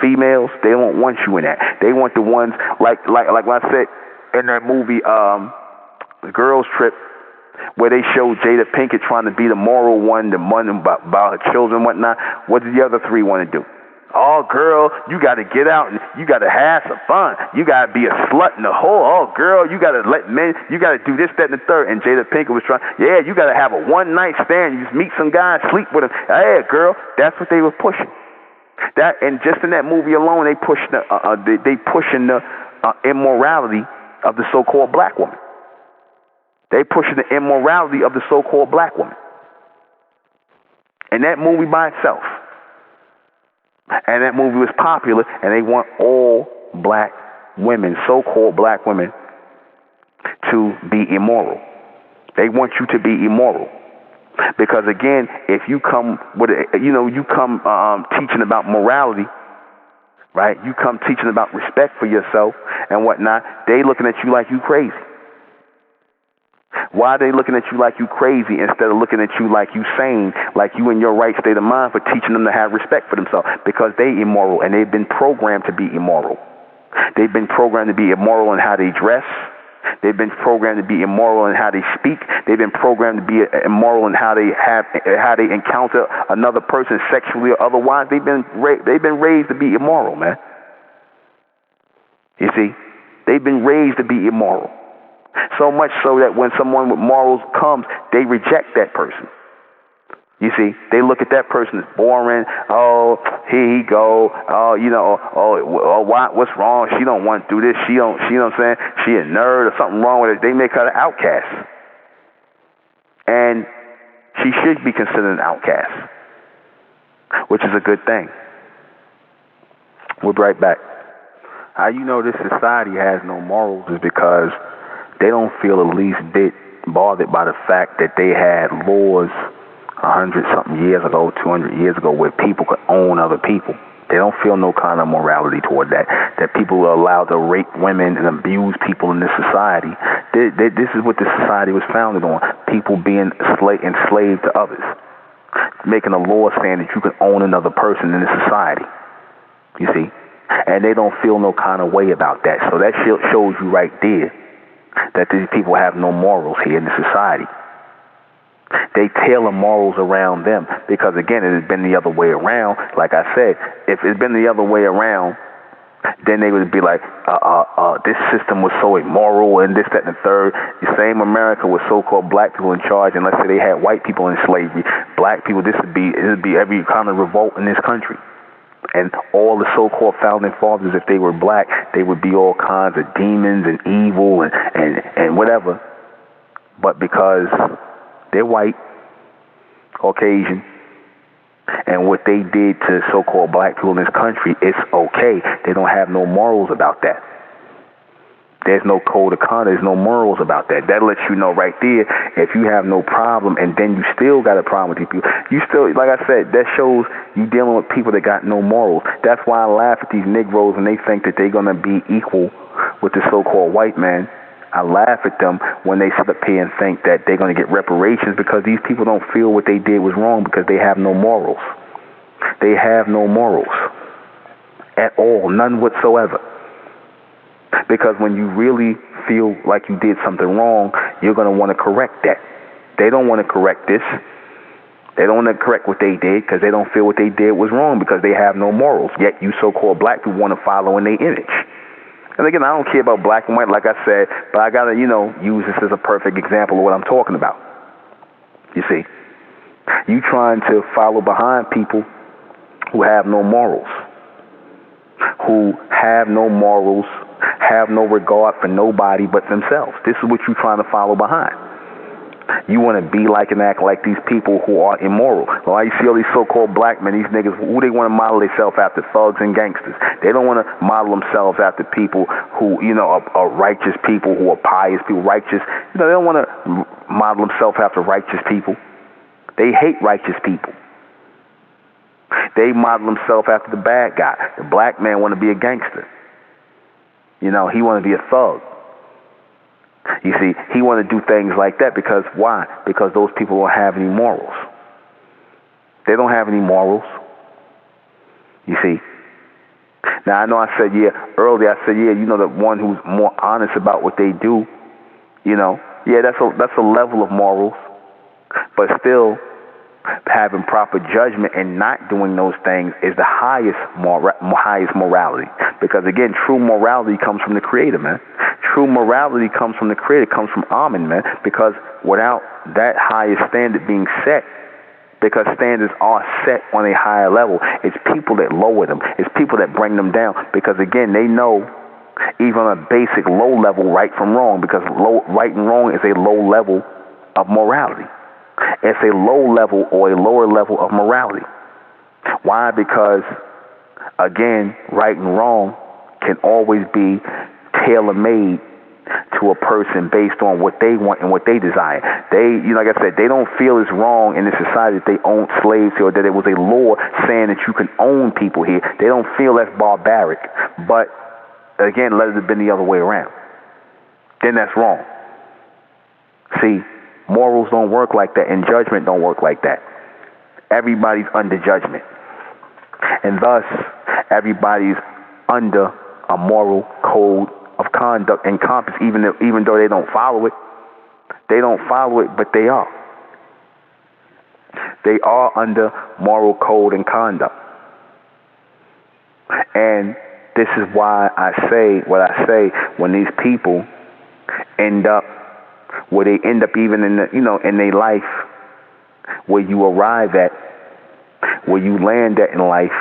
females. They don't want you in that. They want the ones like what I said in that movie, The Girls Trip, where they showed Jada Pinkett trying to be the moral one, the one about her children and whatnot. What did the other three want to do? Oh, girl, you got to get out and you got to have some fun. You got to be a slut in the hole. Oh, girl, you got to let men, you got to do this, that, and the third. And Jada Pinkett was trying, yeah, you got to have a one-night stand. You just meet some guy and sleep with him. Hey, girl, that's what they were pushing. That, and just in that movie alone, they pushing the immorality of the so-called black woman. They pushing the immorality of the so-called black woman. And that movie by itself. And that movie was popular, and they want all black women, so-called black women, to be immoral. They want you to be immoral. Because again, if you come with teaching about morality, right? You come teaching about respect for yourself and whatnot. They looking at you like you crazy. Why are they looking at you like you crazy instead of looking at you like you sane, like you in your right state of mind for teaching them to have respect for themselves? Because they immoral, and they've been programmed to be immoral. They've been programmed to be immoral in how they dress. They've been programmed to be immoral in how they speak. They've been programmed to be immoral in how they encounter another person sexually or otherwise. They've been raised to be immoral, man. You see, they've been raised to be immoral. So much so that when someone with morals comes, they reject that person. You see, they look at that person as boring. Oh, here he go. Oh, what's wrong? She don't want to do this. She know what I'm saying? She a nerd or something wrong with it. They make her an outcast. And she should be considered an outcast, which is a good thing. We'll be right back. How you know this society has no morals is because they don't feel the least bit bothered by the fact that they had laws 100-something years ago, 200 years ago, where people could own other people. They don't feel no kind of morality toward that. That people are allowed to rape women and abuse people in this society. This is what this society was founded on. People being enslaved to others. Making a law saying that you can own another person in this society. You see? And they don't feel no kind of way about that. So that shows you right there that these people have no morals here in the society. They tailor morals around them because, again, it has been the other way around. Like I said, if it's been the other way around, then they would be like, this system was so immoral and this, that, and the third. The same America with so-called black people in charge, and let's say they had white people in slavery. Black people, it would be every kind of revolt in this country. And all the so-called founding fathers, if they were black, they would be all kinds of demons and evil and whatever. But because they're white, Caucasian, and what they did to so-called black people in this country, it's okay. They don't have no morals about that. There's no code of conduct. There's no morals about that. That lets you know right there, if you have no problem and then you still got a problem with these people, you still, like I said, that shows you dealing with people that got no morals. That's why I laugh at these Negroes and they think that they're going to be equal with the so-called white man. I laugh at them when they sit up here and think that they're going to get reparations because these people don't feel what they did was wrong because they have no morals. They have no morals at all, none whatsoever. Because when you really feel like you did something wrong, you're going to want to correct that. They don't want to correct this. They don't want to correct what they did because they don't feel what they did was wrong because they have no morals. Yet you so-called black people want to follow in their image. And again, I don't care about black and white, like I said, but I got to, use this as a perfect example of what I'm talking about. You see, you trying to follow behind people who have no morals, have no regard for nobody but themselves. This is what you're trying to follow behind. You want to be like and act like these people who are immoral. Well, you see all these so-called black men, these niggas, who they want to model themselves after? Thugs and gangsters. They don't want to model themselves after people who, are righteous people, who are pious people, righteous. They don't want to model themselves after righteous people. They hate righteous people. They model themselves after the bad guy. The black man want to be a gangster. He want to be a thug. You see, he want to do things like that because why? Because those people don't have any morals. They don't have any morals. You see. Now, I know I said, earlier I said, the one who's more honest about what they do, that's a level of morals. But still, having proper judgment and not doing those things is the highest morality. Because again, true morality comes from the Creator, man. True morality comes from the Creator, comes from Amen, man. Because without that highest standard being set, because standards are set on a higher level, it's people that lower them. It's people that bring them down. Because again, they know even on a basic low level right from wrong, because right and wrong is a low level of morality. It's a low level or a lower level of morality. Why? Because, again, right and wrong can always be tailor-made to a person based on what they want and what they desire. They, like I said, they don't feel it's wrong in this society that they own slaves here or that it was a law saying that you can own people here. They don't feel that's barbaric. But, again, let it have been the other way around. Then that's wrong. See, morals don't work like that, and judgment don't work like that. Everybody's under judgment. And thus, everybody's under a moral code of conduct and compass, even though they don't follow it. They don't follow it, but they are. They are under moral code and conduct. And this is why I say what I say when these people end up where they end up even in in their life, where you arrive at, where you land at in life,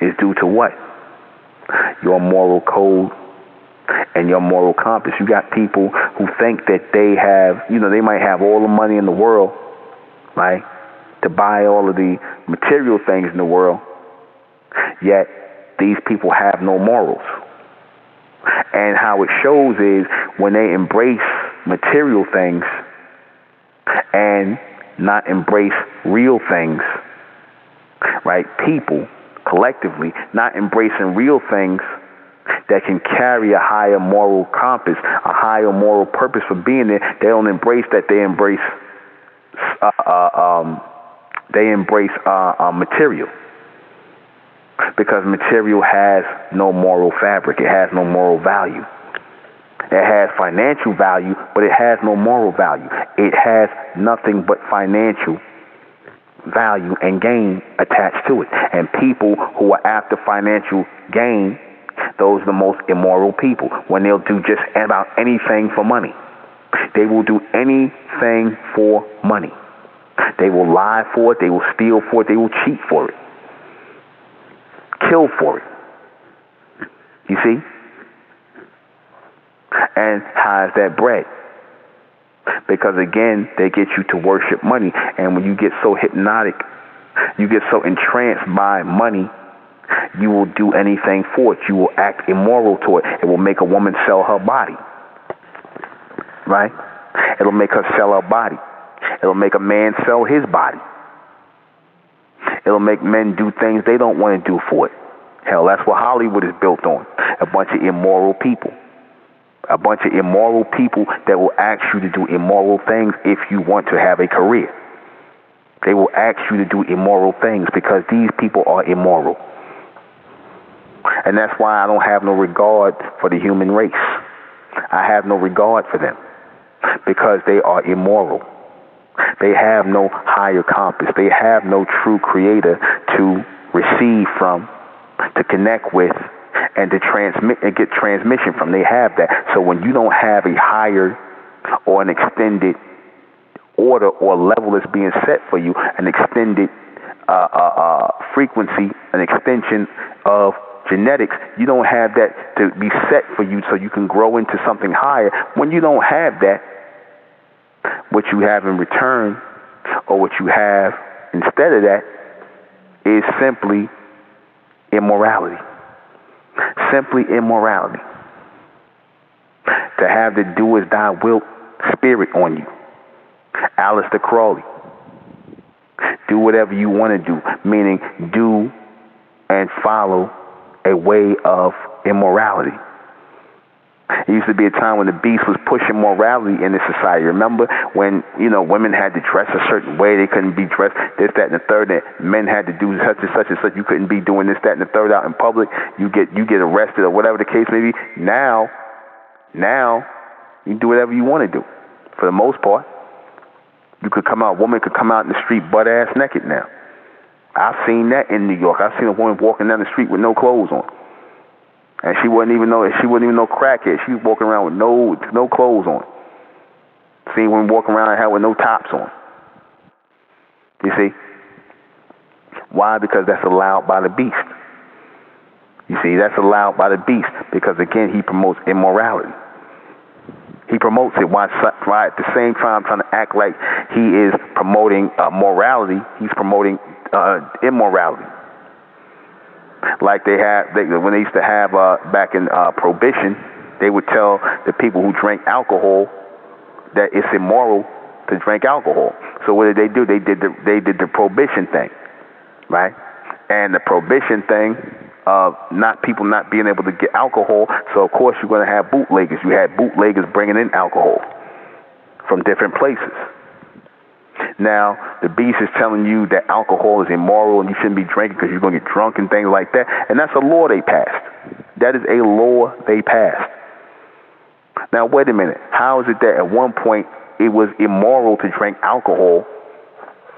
is due to what? Your moral code and your moral compass. You got people who think that they have, they might have all the money in the world, right, to buy all of the material things in the world, yet these people have no morals. And how it shows is when they embrace material things and not embrace real things, right? People collectively not embracing real things that can carry a higher moral compass, a higher moral purpose for being there. They don't embrace that. They embrace material, because material has no moral fabric. It has no moral value. It has financial value, but it has no moral value. It has nothing but financial value and gain attached to it. And people who are after financial gain, those are the most immoral people, when they'll do just about anything for money. They will do anything for money. They will lie for it. They will steal for it. They will cheat for it. Kill for it. You see? And how is that bred? Because again, they get you to worship money. And when you get so hypnotic, you get so entranced by money, you will do anything for it. You will act immoral to it. It will make a woman sell her body. Right? It'll make her sell her body. It'll make a man sell his body. It'll make men do things they don't want to do for it. Hell, that's what Hollywood is built on. A bunch of immoral people. A bunch of immoral people that will ask you to do immoral things if you want to have a career. They will ask you to do immoral things because these people are immoral. And that's why I don't have no regard for the human race. I have no regard for them because they are immoral. They have no higher compass. They have no true creator to receive from, to connect with, and to transmit and get transmission from. They have that. So when you don't have a higher or an extended order or level that's being set for you, an extended frequency, an extension of genetics, you don't have that to be set for you so you can grow into something higher. When you don't have that, what you have in return, or what you have instead of that, is simply immorality. Simply immorality. To have the do as thou wilt spirit on you. Aleister Crowley. Do whatever you want to do, meaning do and follow a way of immorality. It used to be a time when the beast was pushing morality in the society. Remember when, women had to dress a certain way, they couldn't be dressed this, that, and the third, and men had to do such and such and such. You couldn't be doing this, that, and the third out in public. You get arrested or whatever the case may be. Now you can do whatever you want to do. For the most part, a woman could come out in the street butt ass naked now. I've seen that in New York. I've seen a woman walking down the street with no clothes on. And she wasn't even no crackhead. She was walking around with no clothes on. Seen women walking around with no tops on. You see? Why? Because that's allowed by the beast. You see, that's allowed by the beast because, again, he promotes immorality. He promotes it while at the same time trying to act like he is promoting morality. He's promoting immorality. Like when they used to have back in Prohibition, they would tell the people who drank alcohol that it's immoral to drink alcohol. So what did they do? They did the Prohibition thing, right? And the Prohibition thing of people not being able to get alcohol. So of course you're going to have bootleggers. You had bootleggers bringing in alcohol from different places. Now, the beast is telling you that alcohol is immoral and you shouldn't be drinking because you're going to get drunk and things like that. And that's a law they passed. That is a law they passed. Now, wait a minute. How is it that at one point it was immoral to drink alcohol,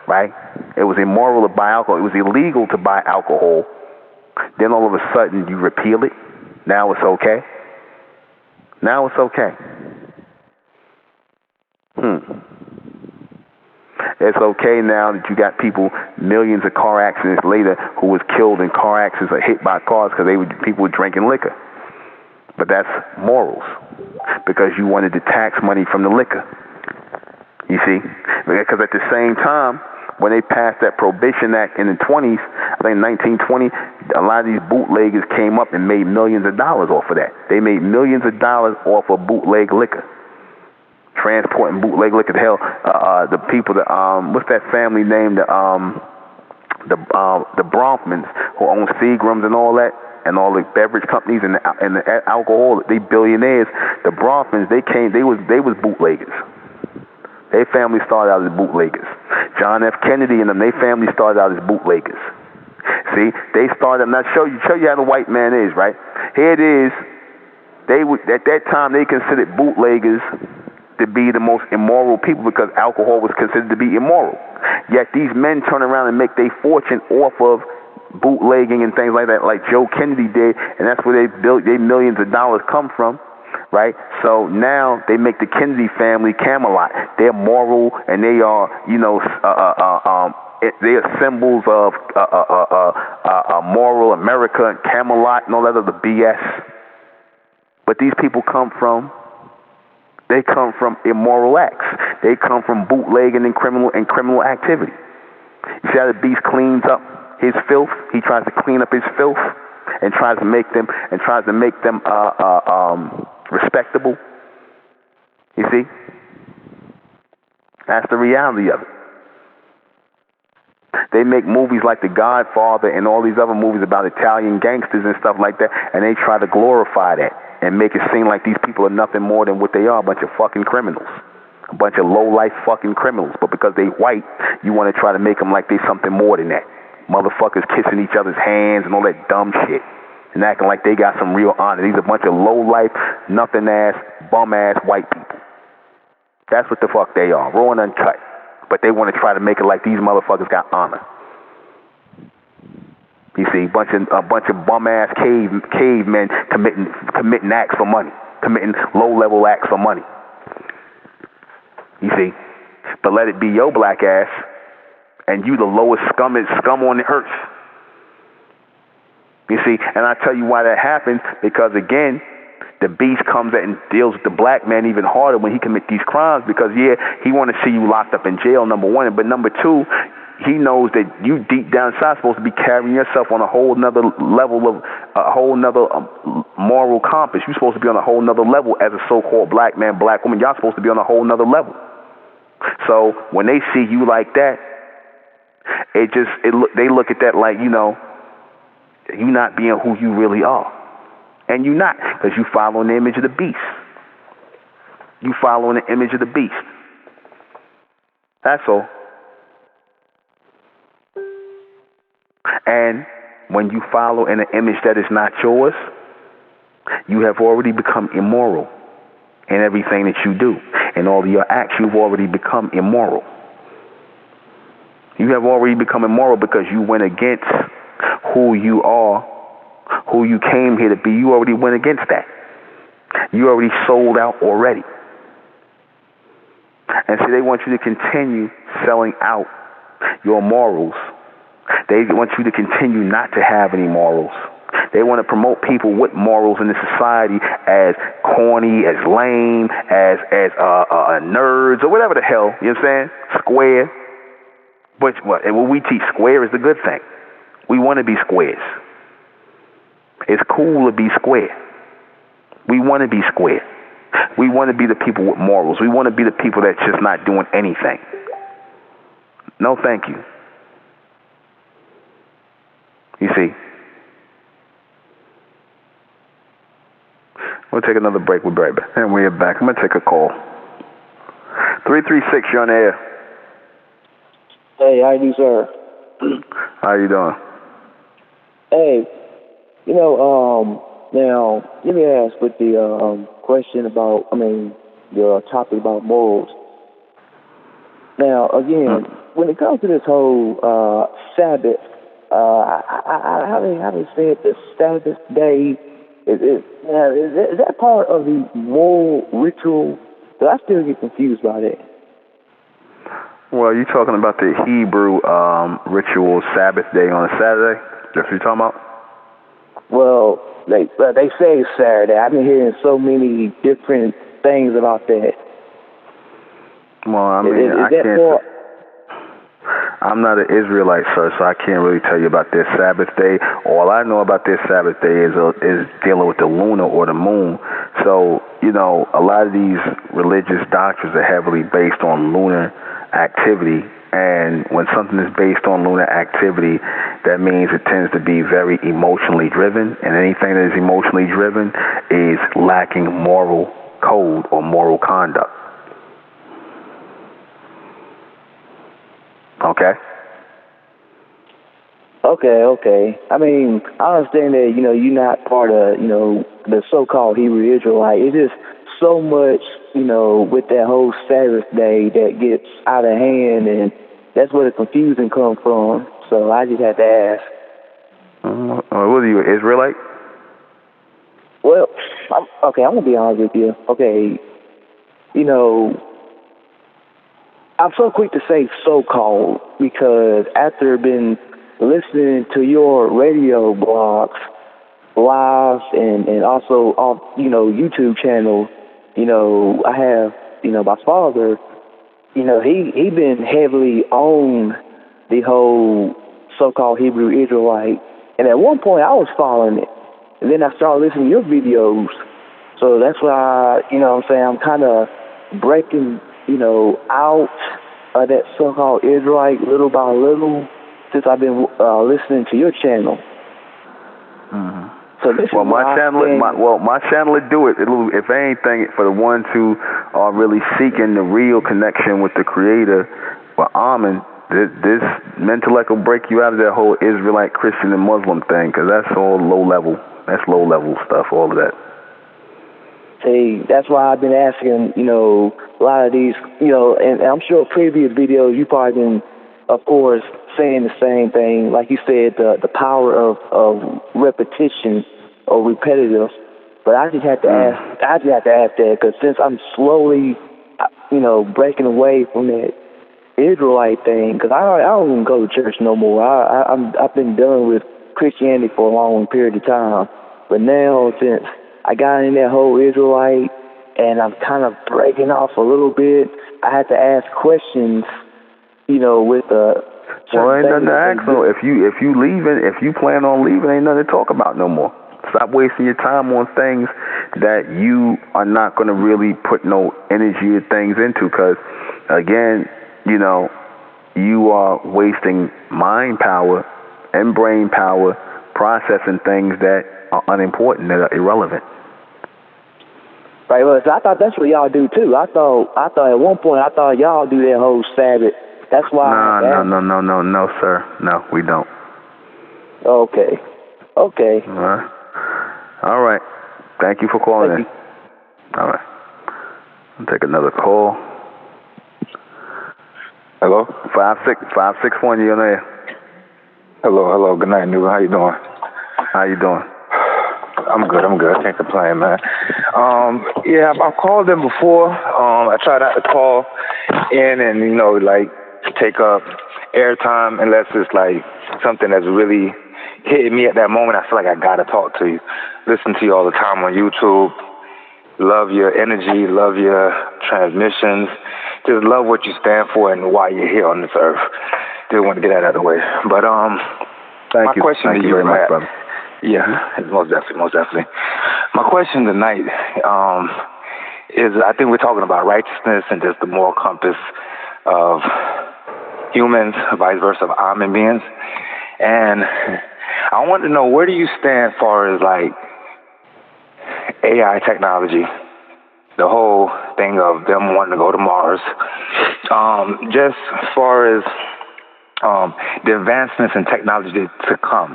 right? It was immoral to buy alcohol. It was illegal to buy alcohol. Then all of a sudden you repeal it. Now it's okay. Now it's okay. It's okay now that you got people, millions of car accidents later, who was killed in car accidents or hit by cars because people were drinking liquor. But that's morals, because you wanted to tax money from the liquor. You see? Because at the same time, when they passed that Prohibition Act in the 20s, I think 1920, a lot of these bootleggers came up and made millions of dollars off of that. They made millions of dollars off of bootleg liquor. Transporting bootleg liquor. Hell, the people that what's that family name? The Bronfmans, who own Seagrams and all that, and all the beverage companies and the alcohol. They billionaires. The Bronfmans, they was bootleggers. Their family started out as bootleggers. John F. Kennedy and them, their family started out as bootleggers. See, they started. Now show you how the white man is, right? Here it is. At that time they considered bootleggers to be the most immoral people because alcohol was considered to be immoral. Yet these men turn around and make their fortune off of bootlegging and things like that, like Joe Kennedy did, and that's where their millions of dollars come from, right? So now they make the Kennedy family Camelot. They're moral and they are, they are symbols of moral America and Camelot and all that other BS. But these people come from immoral acts. They come from bootlegging and criminal activity. You see how the beast cleans up his filth? He tries to clean up his filth and tries to make them respectable. You see? That's the reality of it. They make movies like The Godfather and all these other movies about Italian gangsters and stuff like that, and they try to glorify that and make it seem like these people are nothing more than what they are, a bunch of fucking criminals. A bunch of low-life fucking criminals. But because they white, you want to try to make them like they something more than that. Motherfuckers kissing each other's hands and all that dumb shit. And acting like they got some real honor. These are a bunch of low-life, nothing-ass, bum-ass white people. That's what the fuck they are. Raw and uncut. But they want to try to make it like these motherfuckers got honor. You see, a bunch of bum-ass cavemen committing acts for money. Committing low-level acts for money. You see? But let it be your black ass, and you the lowest scum on the earth. You see? And I tell you why that happens, because again, the beast comes at and deals with the black man even harder when he commits these crimes, because yeah, he want to see you locked up in jail, number one, but number two, he knows that you deep down inside supposed to be carrying yourself on a whole nother level of a whole nother moral compass. You're supposed to be on a whole nother level as a so-called black man, black woman. Y'all supposed to be on a whole nother level. So when they see you like that, they look at that like, you not being who you really are. And you're not, because you following the image of the beast. You following the image of the beast. That's all. And when you follow in an image that is not yours, you have already become immoral in everything that you do. In all of your acts, you've already become immoral. You have already become immoral because you went against who you are, who you came here to be. You already went against that. You already sold out already. And so they want you to continue selling out your morals. They want you to continue not to have any morals. They want to promote people with morals in the society as corny, as lame, as nerds, or whatever the hell, you know what I'm saying? Square. But what we teach, square is the good thing. We want to be squares. It's cool to be square. We want to be square. We want to be the people with morals. We want to be the people that's just not doing anything. No, thank you. You see? We'll take another break. We'll be right back. And we're back. I'm going to take a call. 336, you're on the air. Hey, how you, sir? How you doing? Hey, now, let me ask with the question about, the topic about morals. Now, again, when it comes to this whole Sabbath, how they say it, the Sabbath day, is that part of the moral ritual? Because I still get confused by that. Well, you're talking about the Hebrew ritual Sabbath day on a Saturday? That's what you're talking about? Well, they say it's Saturday. I've been hearing so many different things about that. Well, I mean, I'm not an Israelite, sir, so I can't really tell you about their Sabbath day. All I know about their Sabbath day is dealing with the lunar or the moon. So, a lot of these religious doctrines are heavily based on lunar activity. And when something is based on lunar activity, that means it tends to be very emotionally driven. And anything that is emotionally driven is lacking moral code or moral conduct. Okay? Okay. I mean, I understand that, you're not part of, the so-called Hebrew Israelite. It's just so much, with that whole Sabbath day that gets out of hand, and that's where the confusion comes from. So I just had to ask. What are you, an Israelite? Well, I'm going to be honest with you. Okay, I'm so quick to say so-called because after been listening to your radio blogs, lives, and also on, YouTube channel, I have, my father, he been heavily on the whole so-called Hebrew Israelite. And at one point I was following it. And then I started listening to your videos. So that's why, I'm kind of breaking, out of that so-called Israelite little by little since I've been listening to your channel. Mm-hmm. So this well, my channel will do it. If anything, for the ones who are really seeking the real connection with the Creator, well, Amen, this Mentellect will break you out of that whole Israelite, Christian, and Muslim thing, because that's all low level. That's low level stuff, all of that. See, that's why I've been asking, a lot of these, and I'm sure previous videos you probably been, of course, saying the same thing. Like you said, the power of repetition or repetitive. But I just had to ask. I just had to ask that because since I'm slowly, breaking away from that Israelite thing, because I don't even go to church no more. I've been done with Christianity for a long period of time. But now, since I got in that whole Israelite, and I'm kind of breaking off a little bit, I had to ask questions, with well, ain't nothing to ask. No, if you plan on leaving, ain't nothing to talk about no more. Stop wasting your time on things that you are not going to really put no energy or things into. Because again, you are wasting mind power and brain power processing things that are unimportant, that are irrelevant. Right. Well, I thought that's what y'all do too. I thought at one point y'all do that whole Sabbath. That's why. No, sir. No, we don't. Okay. All right. Thank you for calling in. All right. I'll take another call. Hello? 5661, you on there? Hello. Good night, Nuben. How you doing? How you doing? I'm good. I can't complain, man. Yeah, I've called in before. I try not to call in and, take up airtime unless it's, something that's really hitting me at that moment. I feel like I got to talk to you. Listen to you all the time on YouTube. Love your energy. Love your transmissions. Just love what you stand for and why you're here on this earth. Just want to get that out of the way. But Thank you. Question Thank to you very much, Matt, brother. Yeah, most definitely. My question tonight is, I think we're talking about righteousness and just the moral compass of humans, vice versa, of Amen beings. And I want to know, where do you stand as far as AI technology, the whole thing of them wanting to go to Mars. Just as far as the advancements in technology to come.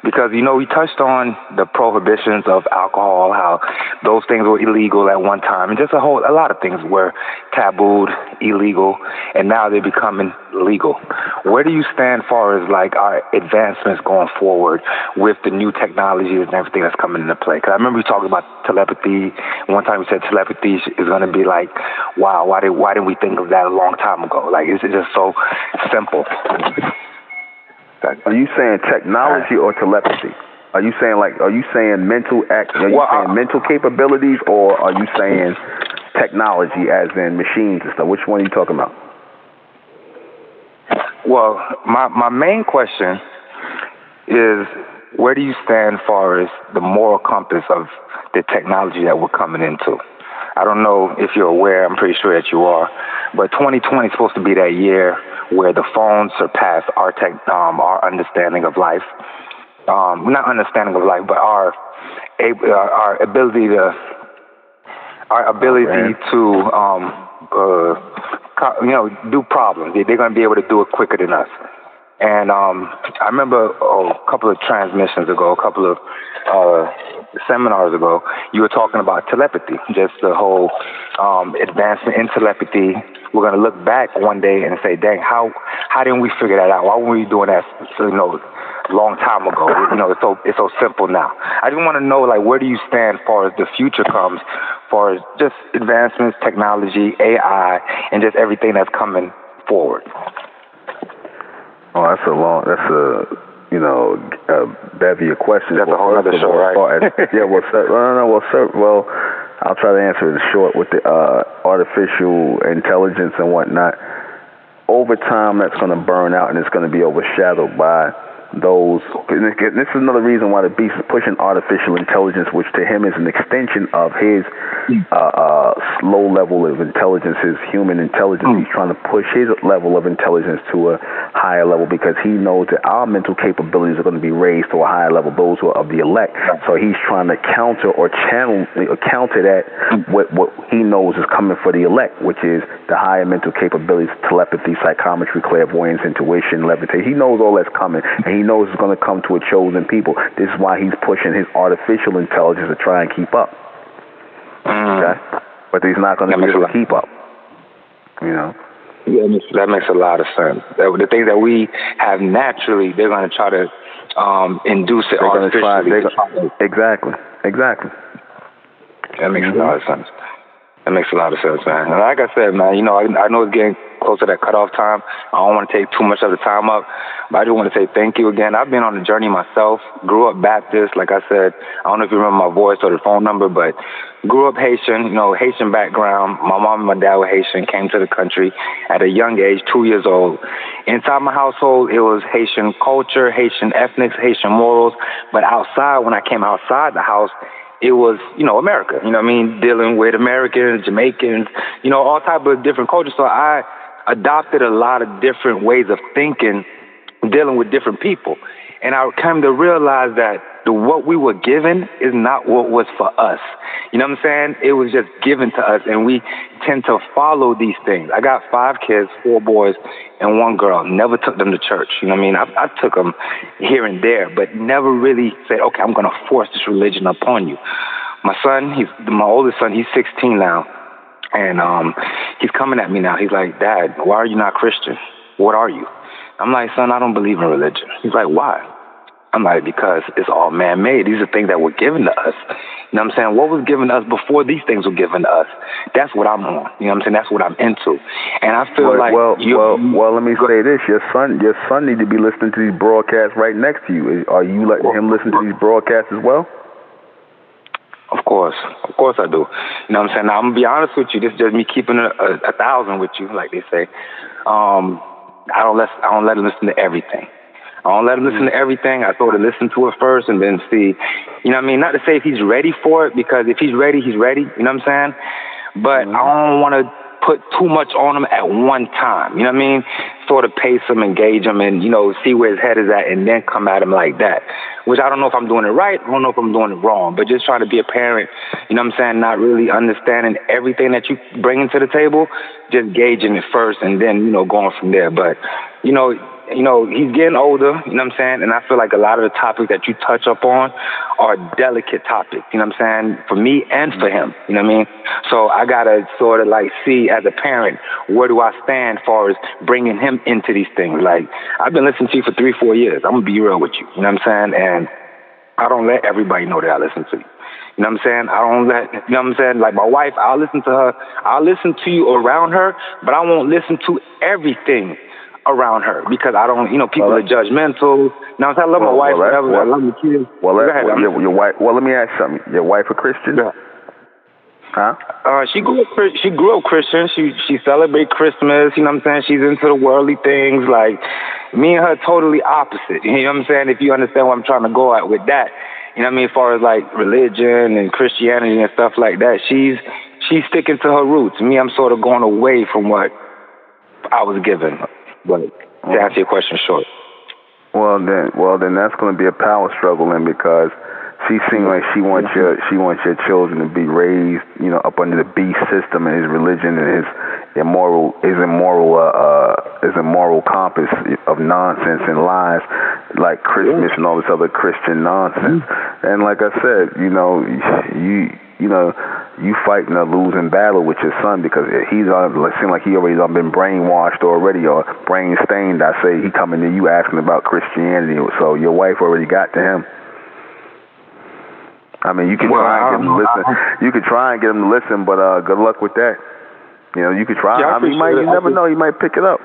Because, you know, we touched on the prohibitions of alcohol, how those things were illegal at one time, and just a lot of things were tabooed, illegal, and now they're becoming legal. Where do you stand as far as, like, our advancements going forward with the new technologies and everything that's coming into play? Because I remember you talking about telepathy. One time you said telepathy is going to be like, wow, why didn't we think of that a long time ago? Like, it's just so simple. Are you saying technology or telepathy? Are you saying mental mental capabilities, or are you saying technology as in machines and stuff? Which one are you talking about? Well, my main question is, where do you stand as far as the moral compass of the technology that we're coming into? I don't know if you're aware, I'm pretty sure that you are, but 2020 is supposed to be that year where the phones surpass our understanding of life. Not understanding of life, but our ability to do problems. They're going to be able to do it quicker than us. And I remember a couple of transmissions ago, a couple of seminars ago, you were talking about telepathy, just the whole advancement in telepathy. We're going to look back one day and say, dang, how didn't we figure that out? Why weren't we doing that, a long time ago? It's so simple now. I just want to know, like, where do you stand as far as the future comes, as far as just advancements, technology, AI, and just everything that's coming forward? Oh, that's a bevy of questions. That's a whole other show, right? Well, I'll try to answer it short with the artificial intelligence and whatnot. Over time, that's going to burn out, and it's going to be overshadowed by those. This is another reason why the beast is pushing artificial intelligence, which to him is an extension of his low level of intelligence, his human intelligence. He's trying to push his level of intelligence to a higher level because he knows that our mental capabilities are going to be raised to a higher level, those who are of the elect. So he's trying to counter that what he knows is coming for the elect, which is the higher mental capabilities, telepathy, psychometry, clairvoyance, intuition, levitation. He knows all that's coming, and he knows it's going to come to a chosen people. This is why he's pushing his artificial intelligence to try and keep up. Okay? But he's not going to be able to keep up. Yeah, that makes a lot of sense. The things that we have naturally, they're going to try to induce it artificially. Exactly. That makes a lot of sense. That makes a lot of sense, man. And like I said, man, I know it's getting close to that cutoff time. I don't want to take too much of the time up, but I just want to say thank you again. I've been on the journey myself. Grew up Baptist, like I said. I don't know if you remember my voice or the phone number, but grew up Haitian, Haitian background. My mom and my dad were Haitian, came to the country at a young age, 2 years old. Inside my household, it was Haitian culture, Haitian ethnics, Haitian morals. But outside, when I came outside the house, it was, America, dealing with Americans, Jamaicans, all type of different cultures. So I adopted a lot of different ways of thinking, dealing with different people. And I came to realize that what we were given is not what was for us. You know what I'm saying? It was just given to us, and we tend to follow these things. I got 5 kids, 4 boys, and 1 girl. Never took them to church. You know what I mean? I took them here and there, but never really said, okay, I'm going to force this religion upon you. My son, my oldest son, he's 16 now, and he's coming at me now. He's like, Dad, why are you not Christian? What are you? I'm like, son, I don't believe in religion. He's like, why? I'm like, because it's all man-made. These are things that were given to us. You know what I'm saying? What was given to us before these things were given to us? That's what I'm on. You know what I'm saying? That's what I'm into. And I feel well, let me say this. Your son need to be listening to these broadcasts right next to you. Are you letting him listen to these broadcasts as well? Of course I do. You know what I'm saying? Now, I'm going to be honest with you. This is just me keeping it 1,000 with you, like they say. I don't let him listen to everything. I don't let him listen to everything. I sort of listen to it first and then see, you know what I mean? Not to say if he's ready for it, because if he's ready, he's ready. You know what I'm saying? But I don't want to put too much on him at one time. You know what I mean? Sort of pace him, engage him, and, you know, see where his head is at, and then come at him like that. Which I don't know if I'm doing it right. I don't know if I'm doing it wrong. But just trying to be a parent, you know what I'm saying, not really understanding everything that you bring to the table, just gauging it first and then, you know, going from there. But, you know, he's getting older, you know what I'm saying? And I feel like a lot of the topics that you touch up on are delicate topics, you know what I'm saying? For me and for him, you know what I mean? So I got to sort of like see as a parent, where do I stand as far as bringing him into these things? Like, I've been listening to you for 3-4 years. I'm going to be real with you, you know what I'm saying? And I don't let everybody know that I listen to you. You know what I'm saying? I don't let, you know what I'm saying? Like my wife, I'll listen to her. I'll listen to you around her, but I won't listen to everything around her, because I don't, you know, people are judgmental. Now, I love my wife, whatever. I love the kids. Go ahead, your wife. Well, let me ask you something. Your wife a Christian? Yeah. Huh? She grew up Christian. She celebrates Christmas. You know what I'm saying? She's into the worldly things. Like me and her, totally opposite. You know what I'm saying? If you understand what I'm trying to go at with that, you know what I mean? As far as like religion and Christianity and stuff like that, she's sticking to her roots. Me, I'm sort of going away from what I was given. But to answer your question short. Well then that's going to be a power struggle, then, because she seems like she wants your children to be raised, you know, up under the beast system and his religion and his immoral compass of nonsense and lies, like Christmas and all this other Christian nonsense. And like I said, you know, you fighting a losing battle with your son, because it seems like he already been brainwashed already, or brain stained. I say he coming to you asking about Christianity, so your wife already got to him. I mean, you can try and get him to listen. You could try and get him to listen, but good luck with that. You know, you could try. I mean, you never know. You might pick it up.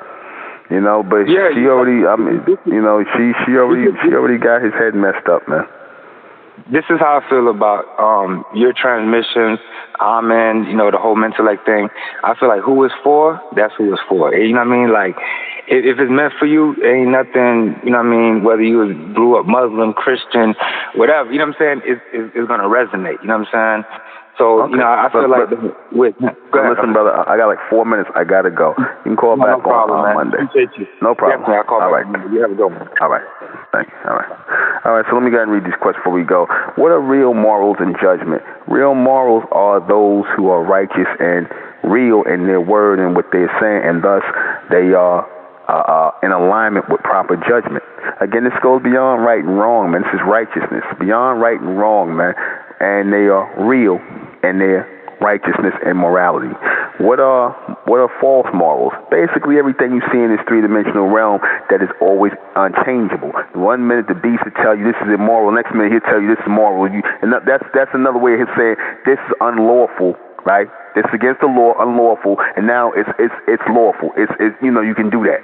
You know, but she already. I mean, you know, she already got his head messed up, man. This is how I feel about your transmission, Amen, you know, the whole Mentellect thing. I feel like who it's for, that's who it's for. You know what I mean? Like, if it's meant for you, ain't nothing, you know what I mean, whether you grew up Muslim, Christian, whatever, you know what I'm saying, it's going to resonate, you know what I'm saying? So, okay. You know, I feel like listen, brother, I got like 4 minutes. I got to go. You can call back on Monday. Appreciate you. No problem. Definitely, I'll call back on Monday. You have a good one. All right. Thank you. All right, so let me go ahead and read these questions before we go. What are real morals and judgment? Real morals are those who are righteous and real in their word and what they're saying, and thus they are in alignment with proper judgment. Again, this goes beyond right and wrong, man. This is righteousness. Beyond right and wrong, man. And they are real in their righteousness and morality. What are false morals? Basically, everything you see in this three-dimensional realm that is always unchangeable. 1 minute the beast will tell you this is immoral. Next minute he'll tell you this is moral. And that's another way of him saying this is unlawful, right? It's against the law, unlawful, and now it's lawful. It's you know, you can do that.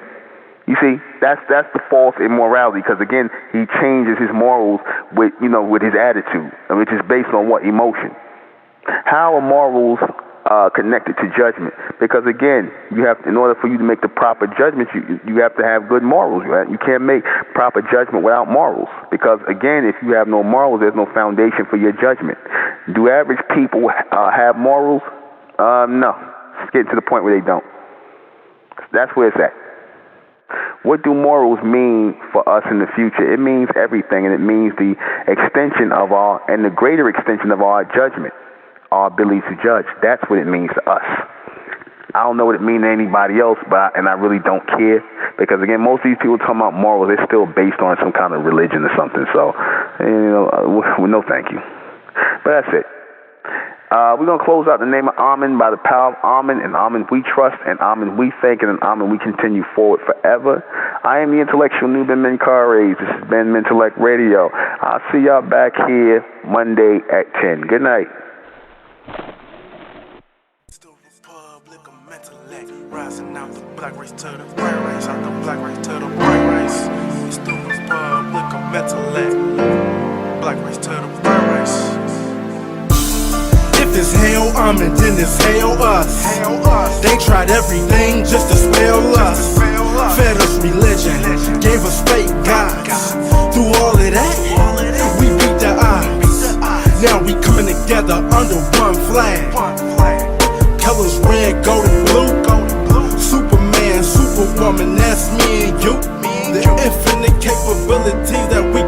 You see, that's the false immorality, because again, he changes his morals with his attitude, which is based on what? Emotion. How are morals connected to judgment? Because again, in order for you to make the proper judgment, you have to have good morals. Right? You can't make proper judgment without morals, because again, if you have no morals, there's no foundation for your judgment. Do average people have morals? No. It's getting to the point where they don't. That's where it's at. What do morals mean for us in the future? It means everything, and it means the extension of the greater extension of our judgment, our ability to judge. That's what it means to us. I don't know what it means to anybody else, and I really don't care, because again, most of these people talking about morals, they're still based on some kind of religion or something. So, no thank you. But that's it. We're going to close out the name of Amen by the power of Amen, and Amen we trust, and Amen we thank, and Amen we continue forward forever. I am the intellectual NUBEN MENKARAYZZ. This has been Mentellect Radio. I'll see y'all back here Monday at 10. Good night. Rising out the black race to the white race, out the black race to the white race. It's the Republic of Mentellect, black race to the white race. If it's hell, Amen, then it's hell us. They tried everything just to spell us. Fed us religion, gave us fake gods. Through all of that, we beat the odds. Now we coming together under one flag. colors, red, gold, and blue. Superman, superwoman, that's me and you. The infinite capabilities that we